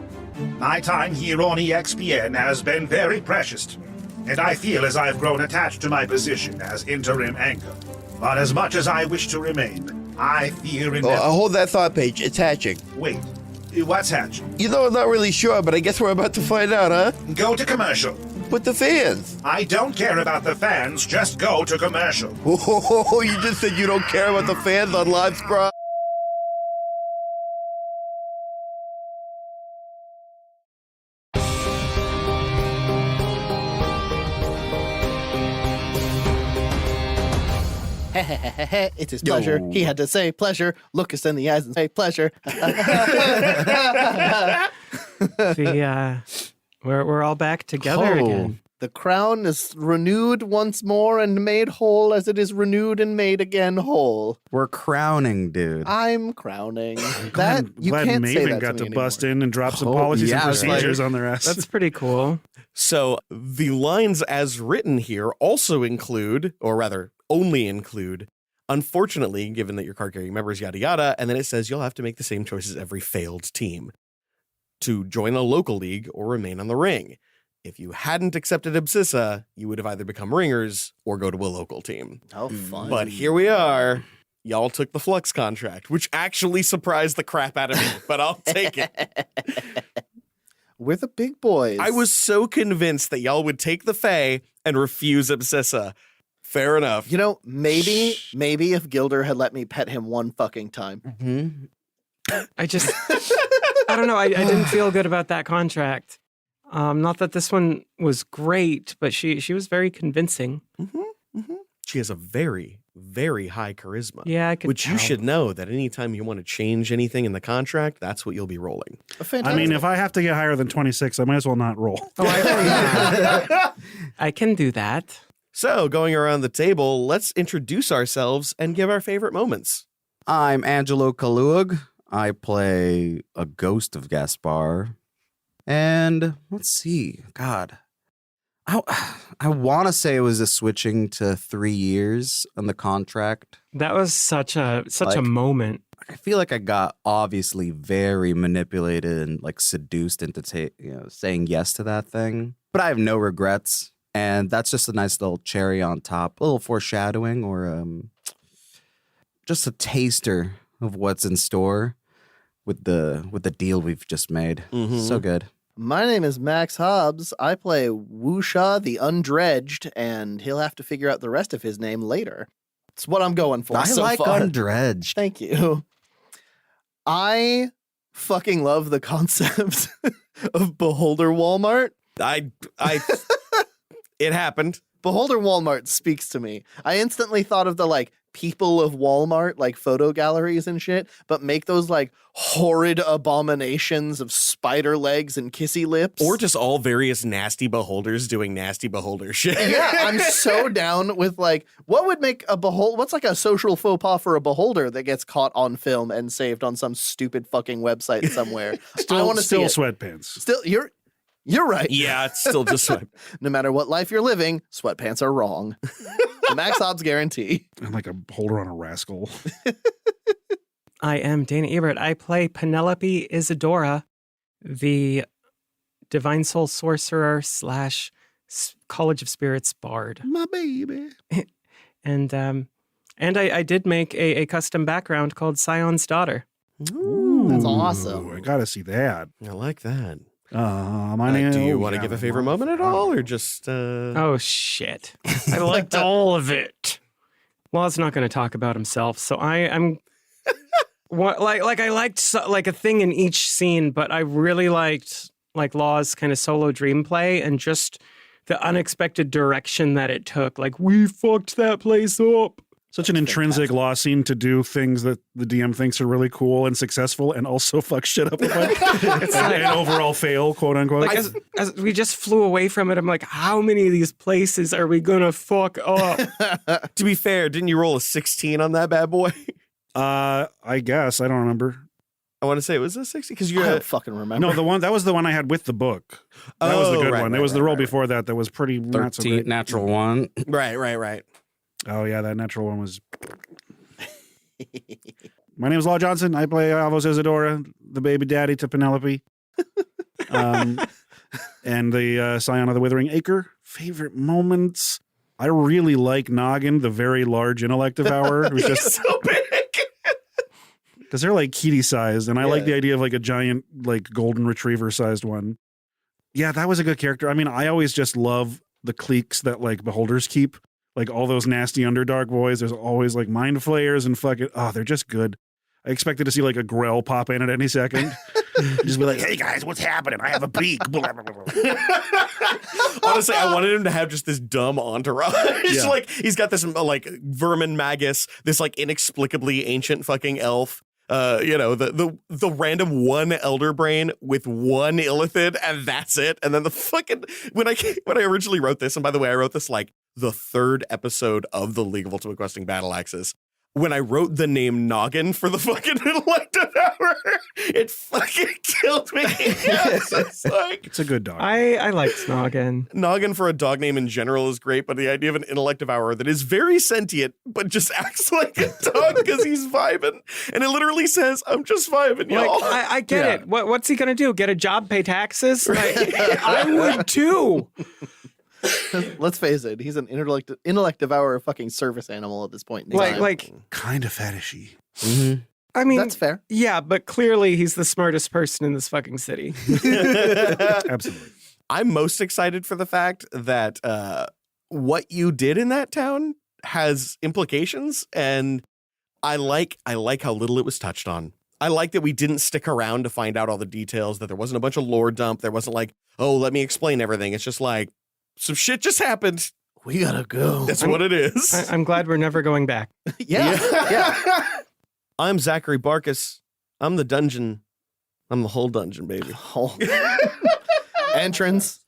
My time here on EXPN has been very precious to me, and I feel as I've grown attached to my position as interim anchor. But as much as I wish to remain, I fear Oh, inevitable. hold that thought, Paige. It's hatching. Wait, what's hatching? You know, I'm not really sure, but I guess we're about to find out, huh? Go to commercial. With the fans. I don't care about the fans, just go to commercial. Oh, you just said you don't care about the fans on Live Scry? It's his pleasure. Yo. He had to say pleasure. Look us in the eyes and say pleasure. We're all back together Oh. again. The crown is renewed once more and made whole as it is renewed and made again whole. We're crowning, dude. I'm crowning. That you Glad can't say Maven that got to to me bust anymore. in and drop some Oh, policies yeah, and it's like- procedures on their ass. That's pretty cool. So the lines as written here also include, or rather only include, unfortunately, given that your card carrying members, yada yada, and then it says you'll have to make the same choices every failed team to join a local league or remain on the ring. If you hadn't accepted Absissa, you would have either become ringers or go to a local team. How fun. But here we are. Y'all took the Flux contract, which actually surprised the crap out of me, but I'll take it. We're the big boys. I was so convinced that y'all would take the Fae and refuse Absissa. Fair enough. You know, maybe if Gilder had let me pet him one fucking time. I just, I don't know. I didn't feel good about that contract. Not that this one was great, but she was very convincing. She has a very, very high charisma. Yeah, I could Which you tell. should know that anytime you want to change anything in the contract, that's what you'll be rolling. I mean, if I have to get higher than 26, I might as well not roll. I can do that. So, going around the table, let's introduce ourselves and give our favorite moments. I'm Angelo Kaluag. I play a ghost of Gaspar. And let's see. God. I want to say it was a switching to 3 years on the contract. That was such a Like- moment. I feel like I got obviously very manipulated and like seduced into saying yes to that thing. But I have no regrets. And that's just a nice little cherry on top, a little foreshadowing or just a taster of what's in store with the deal we've just made. So good. My name is Max Hobbs. I play Wusha the Undredged, and he'll have to figure out the rest of his name later. It's what I'm going for I so like far. Undredged. Thank you. I fucking love the concept of Beholder Walmart. I it happened. Beholder Walmart speaks to me. I instantly thought of the like people of Walmart, like photo galleries and shit, but make those like horrid abominations of spider legs and kissy lips. Or just all various nasty beholders doing nasty beholder shit. Yeah, I'm so down with like what would make a what's like a social faux pas for a beholder that gets caught on film and saved on some stupid fucking website somewhere. I want to see it. Sweatpants. Still, you're right. Yeah, it's still just sweat. No matter what life you're living, sweatpants are wrong. The Max Hobbs guarantee. I'm like a holder on a rascal. I am Dana Ebert. I play Penelope Isadora, the Divine Soul Sorcerer / College of Spirits Bard. My baby. And I did make a custom background called Scion's Daughter. Ooh, that's awesome. I gotta see that. I like that. My name. Do you want to give a favorite moment at all, or just? Oh shit! I liked all of it. Law's not going to talk about himself, so I'm. What I liked like a thing in each scene, but I really liked like Law's kind of solo dream play and just the unexpected direction that it took. Like we fucked that place up. Such an intrinsic law scene to do things that the DM thinks are really cool and successful and also fuck shit up a bunch. It's like, and overall fail, quote unquote. like as we just flew away from it, I'm like, how many of these places are we gonna fuck up? To be fair, didn't you roll a 16 on that bad boy? I guess. I don't remember. I want to say it was a 60 because you I had. don't fucking remember. No, that was the one I had with the book. That was the good right, one. right, There was the right, roll right. before that was pretty not so 13 great. natural one. Right. Oh yeah, that natural one was. My name is Law Johnson. I play Alvos Isadora, the baby daddy to Penelope, and the Scion of the Withering Acre. Favorite moments. I really like Noggin, the very large intellect devourer, who's just So big. because they're like kitty sized, and I like Yeah. the idea of like a giant like golden retriever sized one. Yeah, that was a good character. I mean, I always just love the cliques that like beholders keep, like all those nasty underdark boys. There's always like mind flayers and fucking they're just good. I expected to see like a Grell pop in at any second. Just be like, hey guys, what's happening? I have a beak. Honestly, I wanted him to have just this dumb entourage. Yeah. Like he's got this like vermin magus, this like inexplicably ancient fucking elf. The random one elder brain with one illithid, and that's it. And then the fucking when I originally wrote this, and by the way, I wrote this like the 3rd episode of the League of Ultimate Questing Battle Axes. When I wrote the name Noggin for the fucking elective hour, it fucking killed me. It's a good dog. I liked Noggin. Noggin for a dog name in general is great, but the idea of an intellective hour that is very sentient, but just acts like a dog because he's vibing. And it literally says, I'm just vibing, y'all. Like, I get it. What's he gonna do? Get a job, pay taxes? Like, I would too. Let's face it, he's an intellective hour fucking service animal at this point in time. Like, Kind of fetishy. I mean, That's fair. Yeah, but clearly he's the smartest person in this fucking city. Absolutely. I'm most excited for the fact that what you did in that town has implications, and I like how little it was touched on. I like that we didn't stick around to find out all the details, that there wasn't a bunch of lore dump. There wasn't like, oh, let me explain everything. It's just like, some shit just happened. We gotta go. That's what it is. I'm glad we're never going back. Yeah. I'm Zachary Barkus. I'm the dungeon. I'm the whole dungeon, baby. Entrance,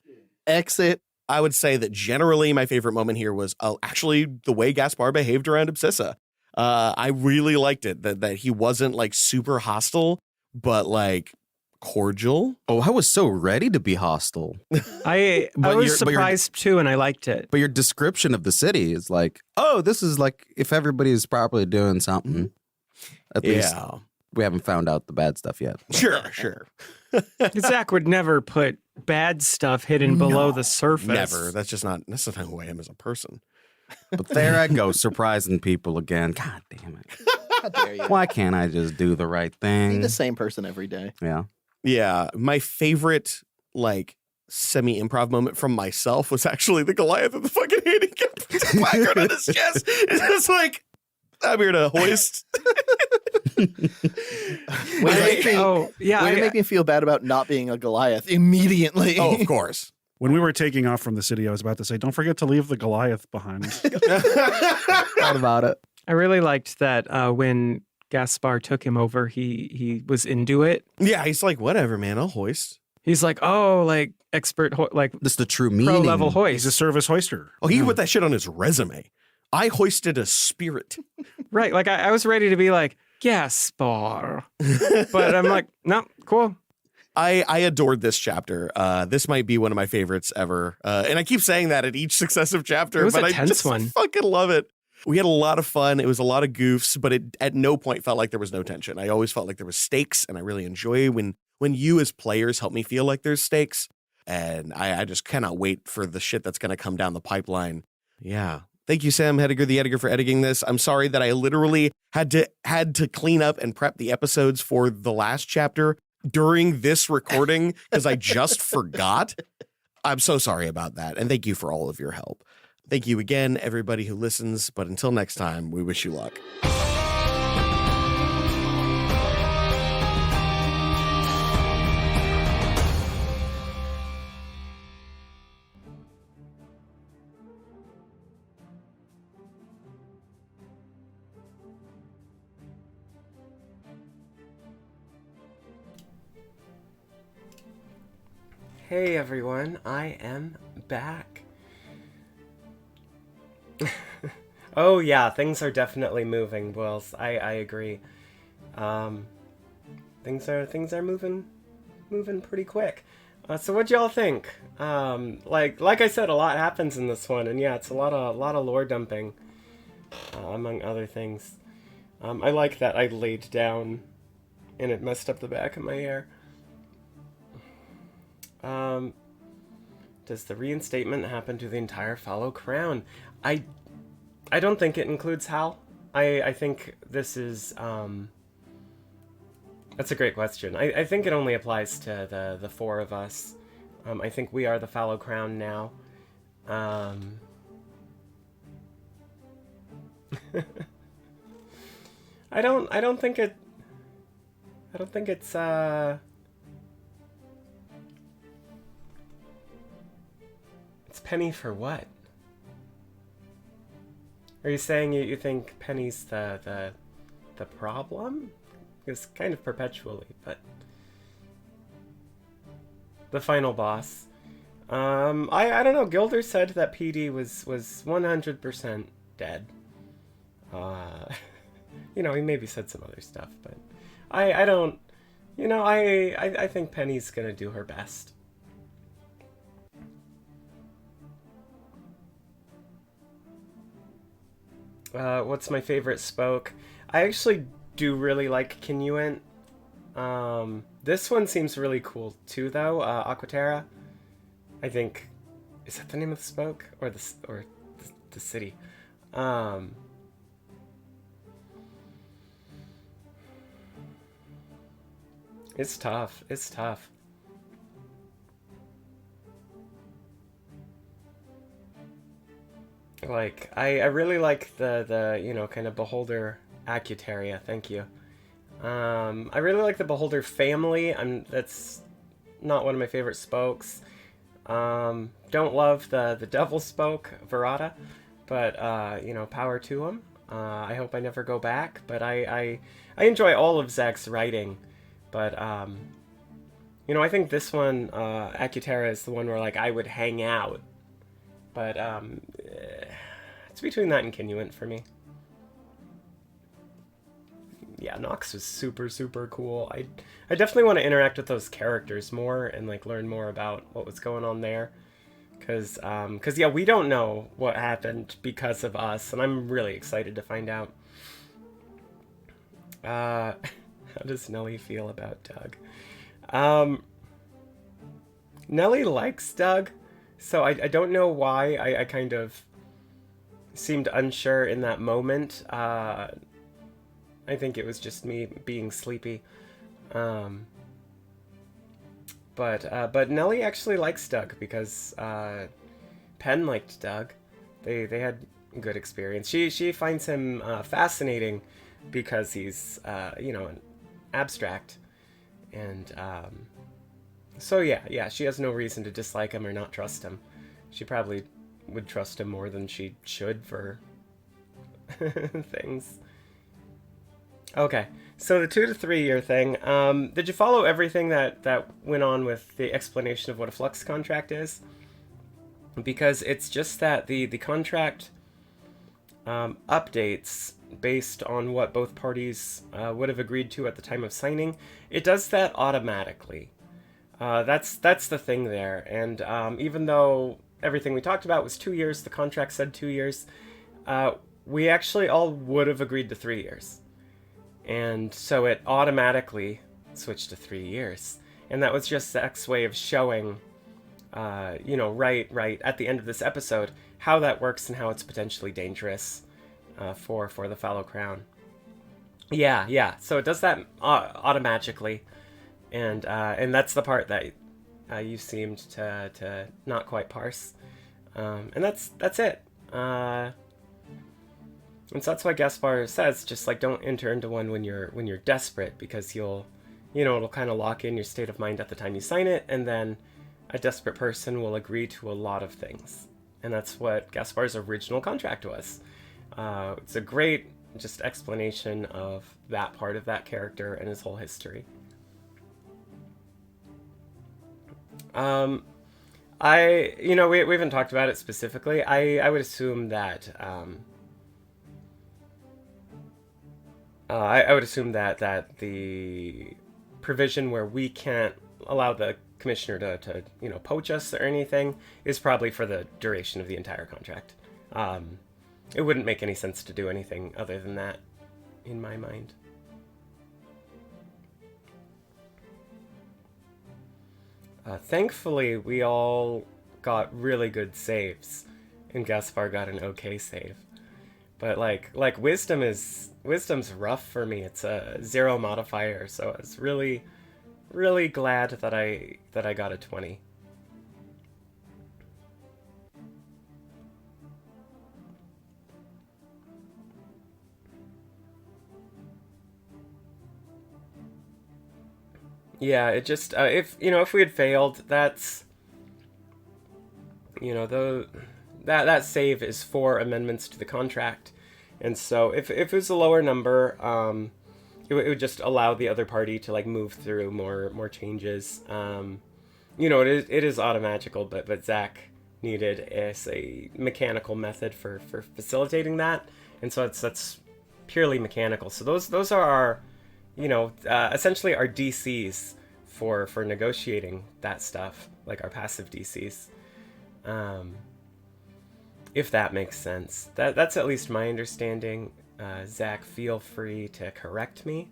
exit. I would say that generally my favorite moment here was actually the way Gaspar behaved around Absissa. I really liked it, that he wasn't like super hostile, but like cordial. Oh, I was so ready to be hostile. I was surprised too, and I liked it. But your description of the city is like, oh, this is like if everybody is properly doing something. At least we haven't found out the bad stuff yet. Sure. Zach would never put bad stuff hidden below the surface. Never. That's not who I am as a person. But there I go, surprising people again. God damn it. How dare you? Why can't I just do the right Be thing? the same person every day. Yeah. Yeah, my favorite like semi-improv moment from myself was actually the Goliath of the fucking handicap placard on his chest. It's just like, I'm here to hoist. Way to make me feel bad about not being a Goliath immediately. Oh, of course. When we were taking off from the city, I was about to say, don't forget to leave the Goliath behind. Thought about it. I really liked that when Gaspar took him over, he was into it. Yeah, he's like, whatever, man, I'll hoist. He's like, oh, like expert, like This is the true meaning. pro level hoist. He's a service hoister. Oh, he put that shit on his resume. I hoisted a spirit. Right. Like I was ready to be like, Gaspar. But I'm like, no, cool. I adored this chapter. This might be one of my favorites ever. And I keep saying that at each successive chapter, It was but a I tense just one. fucking love it. We had a lot of fun. It was a lot of goofs, but it at no point felt like there was no tension. I always felt like there was stakes, and I really enjoy when you as players help me feel like there's stakes. And I just cannot wait for the shit that's going to come down the pipeline. Yeah. Thank you, Sam Hediger, the editor, for editing this. I'm sorry that I literally had to clean up and prep the episodes for the last chapter during this recording because I just forgot. I'm so sorry about that. And thank you for all of your help. Thank you again, everybody who listens. But until next time, we wish you luck. Hey everyone, I am back. Oh yeah, things are definitely moving, Wills. I agree. Things are moving pretty quick. So what y'all think? Like I said, a lot happens in this one, and yeah, it's a lot of lore dumping, among other things. I like that I laid down, and it messed up the back of my hair. Does the reinstatement happen to the entire Fallow Crown? I don't think it includes Hal. I think this is That's a great question. I think it only applies to the four of us. I think we are the Fallow Crown now. I don't think it's it's Penny for what? Are you saying you think Penny's the problem? It's kind of perpetually, but the final boss. I don't know. Gilder said that PD was 100% dead. You know, he maybe said some other stuff, but I don't. You know, I think Penny's gonna do her best. What's my favorite spoke? I actually do really like Kinuant. This one seems really cool too, though. Aquaterra. I think, is that the name of the spoke or the city? It's tough. It's tough. Like, I really like the you know, kind of Beholder Acutaria, thank you. I really like the Beholder family. That's not one of my favorite spokes. Don't love the Devil spoke, Verata, but you know, power to him. I hope I never go back, but I enjoy all of Zach's writing, but you know, I think this one, Acutera, is the one where like I would hang out. But it's between that and Kinuant for me. Yeah, Nox was super, super cool. I definitely want to interact with those characters more and like learn more about what was going on there. Cause yeah, we don't know what happened because of us, and I'm really excited to find out. How does Nelly feel about Doug? Nelly likes Doug. So I don't know why I kind of seemed unsure in that moment. I think it was just me being sleepy. But Nelly actually likes Doug because Penn liked Doug. They had good experience. She finds him fascinating because he's you know, an abstract, and so yeah, she has no reason to dislike him or not trust him. She probably would trust him more than she should for things. Okay, so the 2 to 3 year thing. Did you follow everything that went on with the explanation of what a flux contract is? Because it's just that the contract updates based on what both parties would have agreed to at the time of signing. It does that automatically. That's the thing there, and even though everything we talked about was 2 years, the contract said 2 years, we actually all would have agreed to 3 years, and so it automatically switched to 3 years, and that was just Zach's way of showing, you know, right at the end of this episode, how that works and how it's potentially dangerous for the Fallow Crown. Yeah. So it does that automatically. And that's the part that you seemed to not quite parse, and that's it. And so that's why Gaspar says, just like, don't enter into one when you're desperate, because it'll kind of lock in your state of mind at the time you sign it, and then a desperate person will agree to a lot of things, and that's what Gaspar's original contract was. It's a great just explanation of that part of that character and his whole history. We haven't talked about it specifically. I would assume that, I would assume that the provision where we can't allow the commissioner to poach us or anything is probably for the duration of the entire contract. It wouldn't make any sense to do anything other than that, in my mind. Thankfully, we all got really good saves, and Gaspar got an okay save. But wisdom's rough for me. It's a 0 modifier, so I was really, really glad that I got a 20. Yeah, it just if we had failed, that's that save is 4 amendments to the contract, and so if it was a lower number, it would just allow the other party to like move through more changes. It is automagical, but Zach needed a mechanical method for facilitating that, and so that's purely mechanical. So those are our essentially our DCs for negotiating that stuff, like our passive DCs. If that makes sense. That's at least my understanding. Zach, feel free to correct me,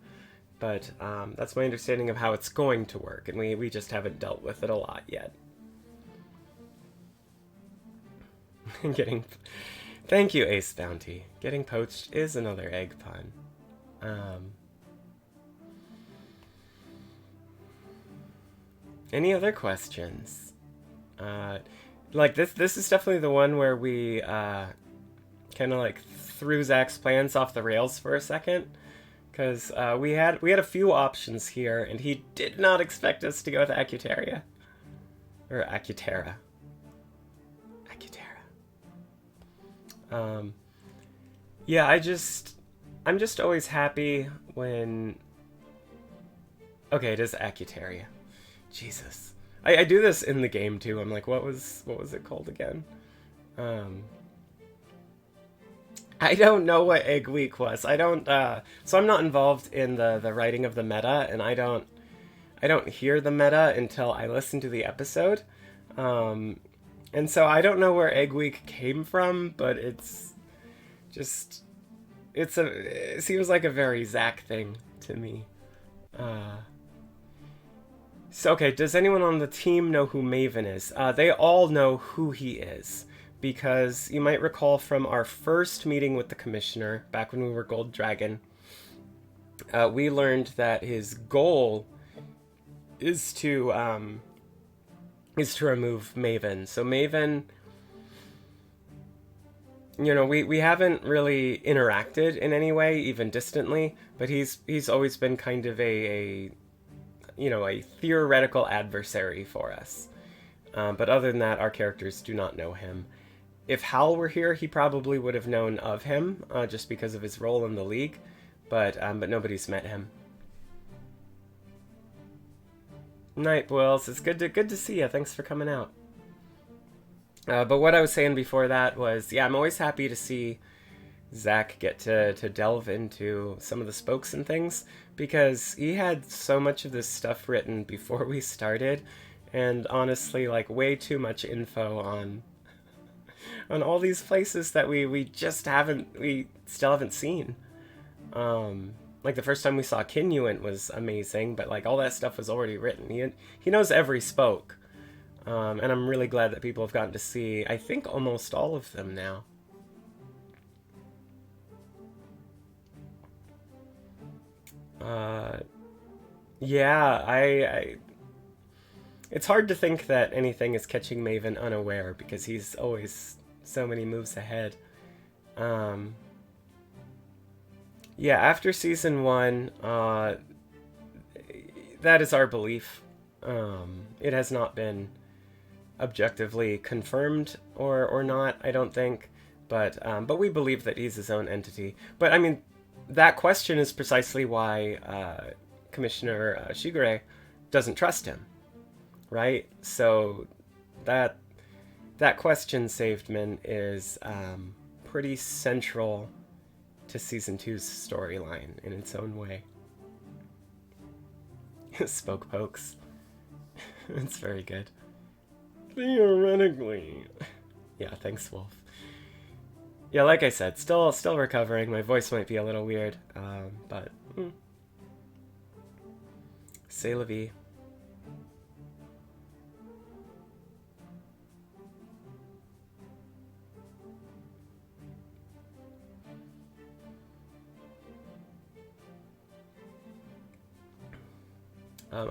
but that's my understanding of how it's going to work, and we just haven't dealt with it a lot yet. Thank you, Ace Bounty. Getting poached is another egg pun. Any other questions? This is definitely the one where we kind of like threw Zach's plans off the rails for a second, because we had a few options here, and he did not expect us to go with Acutaria. Or Acutera. Yeah, I'm just always happy when... Okay, it is Acutaria. Jesus. I do this in the game too. I'm like, what was it called again? I don't know what Egg Week was. I don't so I'm not involved in the writing of the meta, and I don't hear the meta until I listen to the episode. And so I don't know where Egg Week came from, but it seems like a very Zach thing to me. So, okay, does anyone on the team know who Maven is? They all know who he is, because you might recall from our first meeting with the commissioner, back when we were Gold Dragon, we learned that his goal is to remove Maven. So Maven, we haven't really interacted in any way, even distantly, but he's always been kind of a theoretical adversary for us. But other than that, our characters do not know him. If Hal were here, he probably would have known of him, just because of his role in the League, but nobody's met him. Night, Boils. It's good to see you. Thanks for coming out. But what I was saying before that was, yeah, I'm always happy to see Zach get to delve into some of the spokes and things, because he had so much of this stuff written before we started, and honestly, like, way too much info on all these places that we still haven't seen. Like the first time we saw Kinuant was amazing, but like all that stuff was already written. He knows every spoke, and I'm really glad that people have gotten to see, I think, almost all of them now. Yeah, I it's hard to think that anything is catching Maven unaware, because he's always so many moves ahead. Yeah, after season 1, that is our belief. It has not been objectively confirmed or not, I don't think, but we believe that he's his own entity. But I mean, that question is precisely why Commissioner Shigure doesn't trust him, right? So that question, Savedman, is pretty central to season 2's storyline in its own way. Spoke pokes. It's very good. Theoretically. Yeah, thanks, Wolf. Yeah, like I said, still recovering. My voice might be a little weird, but c'est la vie.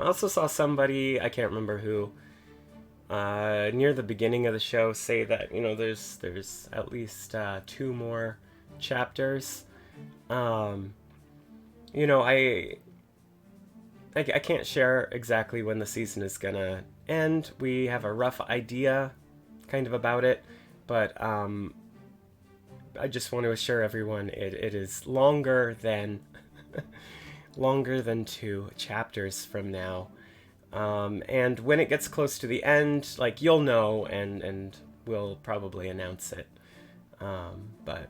I also saw somebody, I can't remember who, near the beginning of the show say that, there's at least 2 more chapters. I can't share exactly when the season is gonna end. We have a rough idea kind of about it, but I just want to assure everyone it is longer than longer than 2 chapters from now. And when it gets close to the end, like, you'll know, and we'll probably announce it. But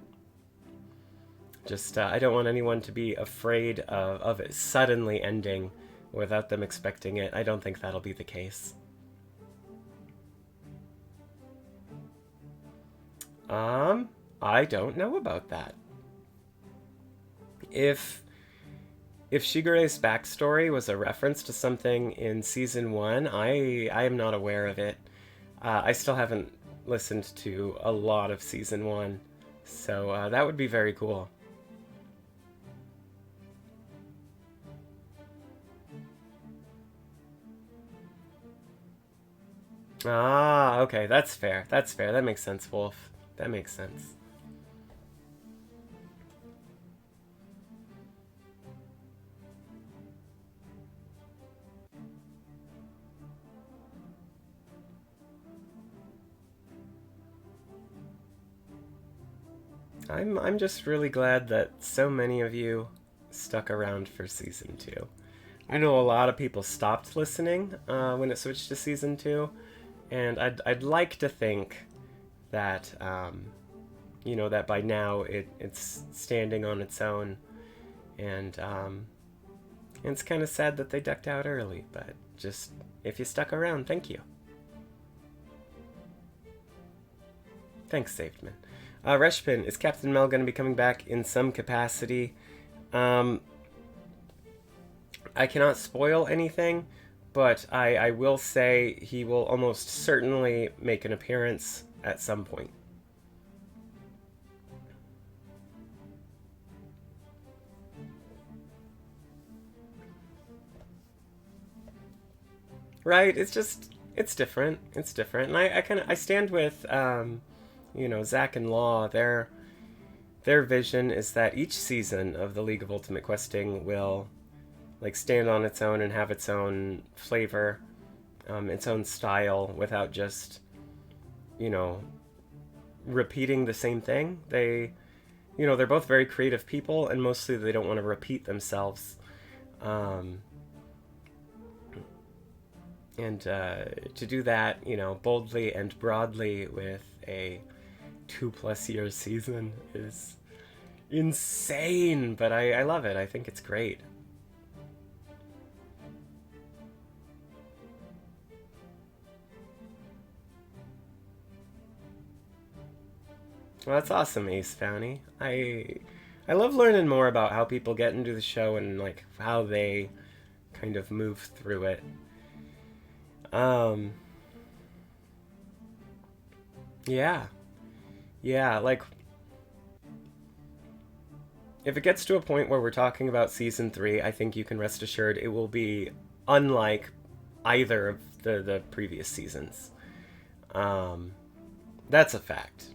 just I don't want anyone to be afraid of it suddenly ending without them expecting it. I don't think that'll be the case. I don't know about that. If Shigure's backstory was a reference to something in season 1, I am not aware of it. I still haven't listened to a lot of season 1, so that would be very cool. Ah, okay, that's fair. That's fair. That makes sense, Wolf. That makes sense. I'm just really glad that so many of you stuck around for season 2. I know a lot of people stopped listening when it switched to season 2, and I'd like to think that that by now it's standing on its own, and it's kind of sad that they ducked out early. But just, if you stuck around, thank you. Thanks, Savedman. Reshpin, is Captain Mel going to be coming back in some capacity? I cannot spoil anything, but I will say he will almost certainly make an appearance at some point. Right? It's different. It's different. And I stand with, Zach and Law. Their vision is that each season of the League of Ultimate Questing will, like, stand on its own and have its own flavor, its own style, without just, repeating the same thing. They're both very creative people, and mostly they don't want to repeat themselves. And to do that, boldly and broadly with a 2+ year season is insane, but I love it. I think it's great. Well, that's awesome, Ace Founty. I love learning more about how people get into the show and, like, how they kind of move through it. Yeah, like, if it gets to a point where we're talking about season 3, I think you can rest assured it will be unlike either of the previous seasons. That's a fact.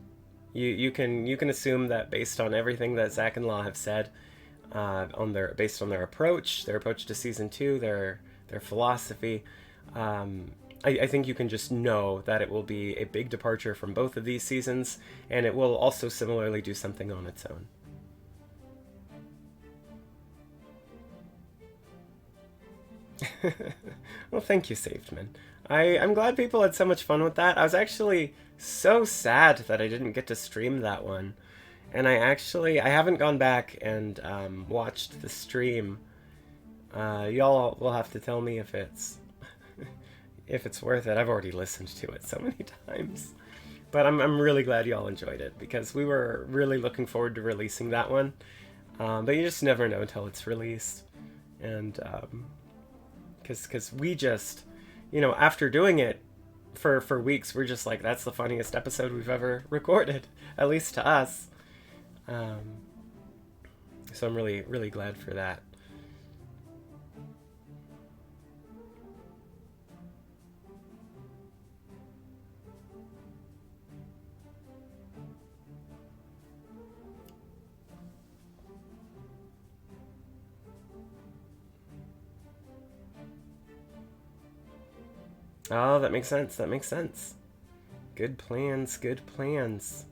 You can assume that based on everything that Zach and Law have said, based on their approach to season 2, their philosophy. I think you can just know that it will be a big departure from both of these seasons, and it will also similarly do something on its own. Well, thank you, Savedman. I'm glad people had so much fun with that. I was actually so sad that I didn't get to stream that one. And I haven't gone back and watched the stream. Y'all will have to tell me if it's worth it. I've already listened to it so many times. But I'm really glad y'all enjoyed it, because we were really looking forward to releasing that one. But you just never know until it's released. And because we just, after doing it for weeks, we're just like, that's the funniest episode we've ever recorded, at least to us. So I'm really, really glad for that. Oh, that makes sense. That makes sense. Good plans. Good plans.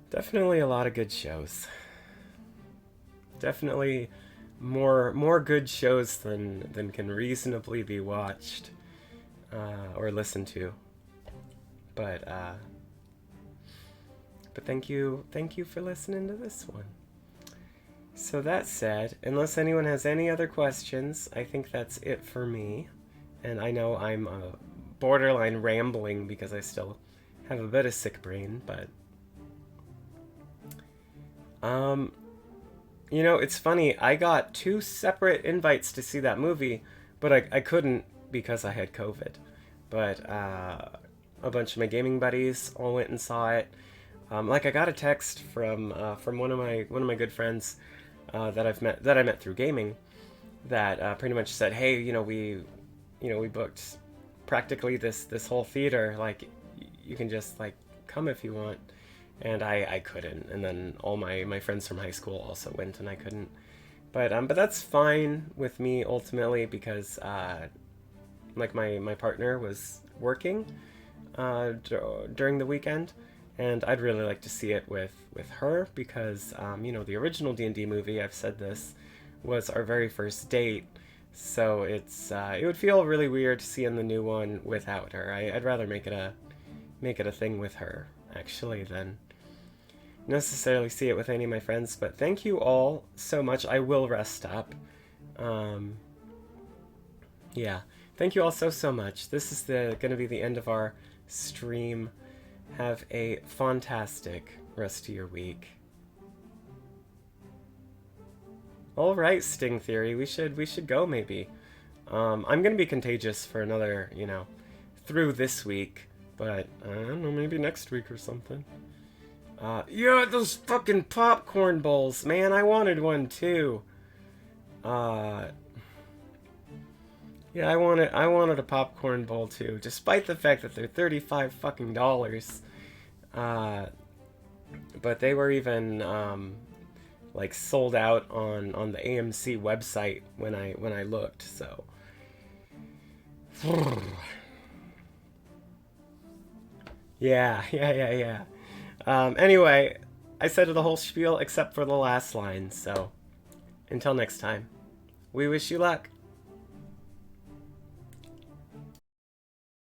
Definitely a lot of good shows. Definitely more good shows than can reasonably be watched or listened to. But thank you for listening to this one. So that said, unless anyone has any other questions, I think that's it for me. And I know I'm borderline rambling because I still have a bit of sick brain, but you know, it's funny, I got 2 separate invites to see that movie, but I couldn't because I had COVID. But a bunch of my gaming buddies all went and saw it. Like I got a text from one of my good friends that I met through gaming that pretty much said, "Hey, we booked practically this whole theater. Like, you can just like come if you want." And I couldn't. And then all my friends from high school also went, and I couldn't. But that's fine with me ultimately because like my partner was working during the weekend, and I'd really like to see it with her because the original D&D movie, I've said this, was our very first date. So it would feel really weird to see in the new one without her. I'd rather make it a thing with her actually than necessarily see it with any of my friends. But thank you all so much. I will rest up. Yeah, thank you all so much. This is gonna be the end of our stream. Have a fantastic rest of your week. All right, Sting Theory, we should go maybe. I'm gonna be contagious for another, through this week, but I don't know, maybe next week or something. Yeah, those fucking popcorn bowls, man, I wanted one too. Yeah, I wanted a popcorn bowl too, despite the fact that they're $35 fucking dollars. But they were even like sold out on the AMC website when I looked, so yeah. Anyway, I said the whole spiel except for the last line, so until next time, we wish you luck.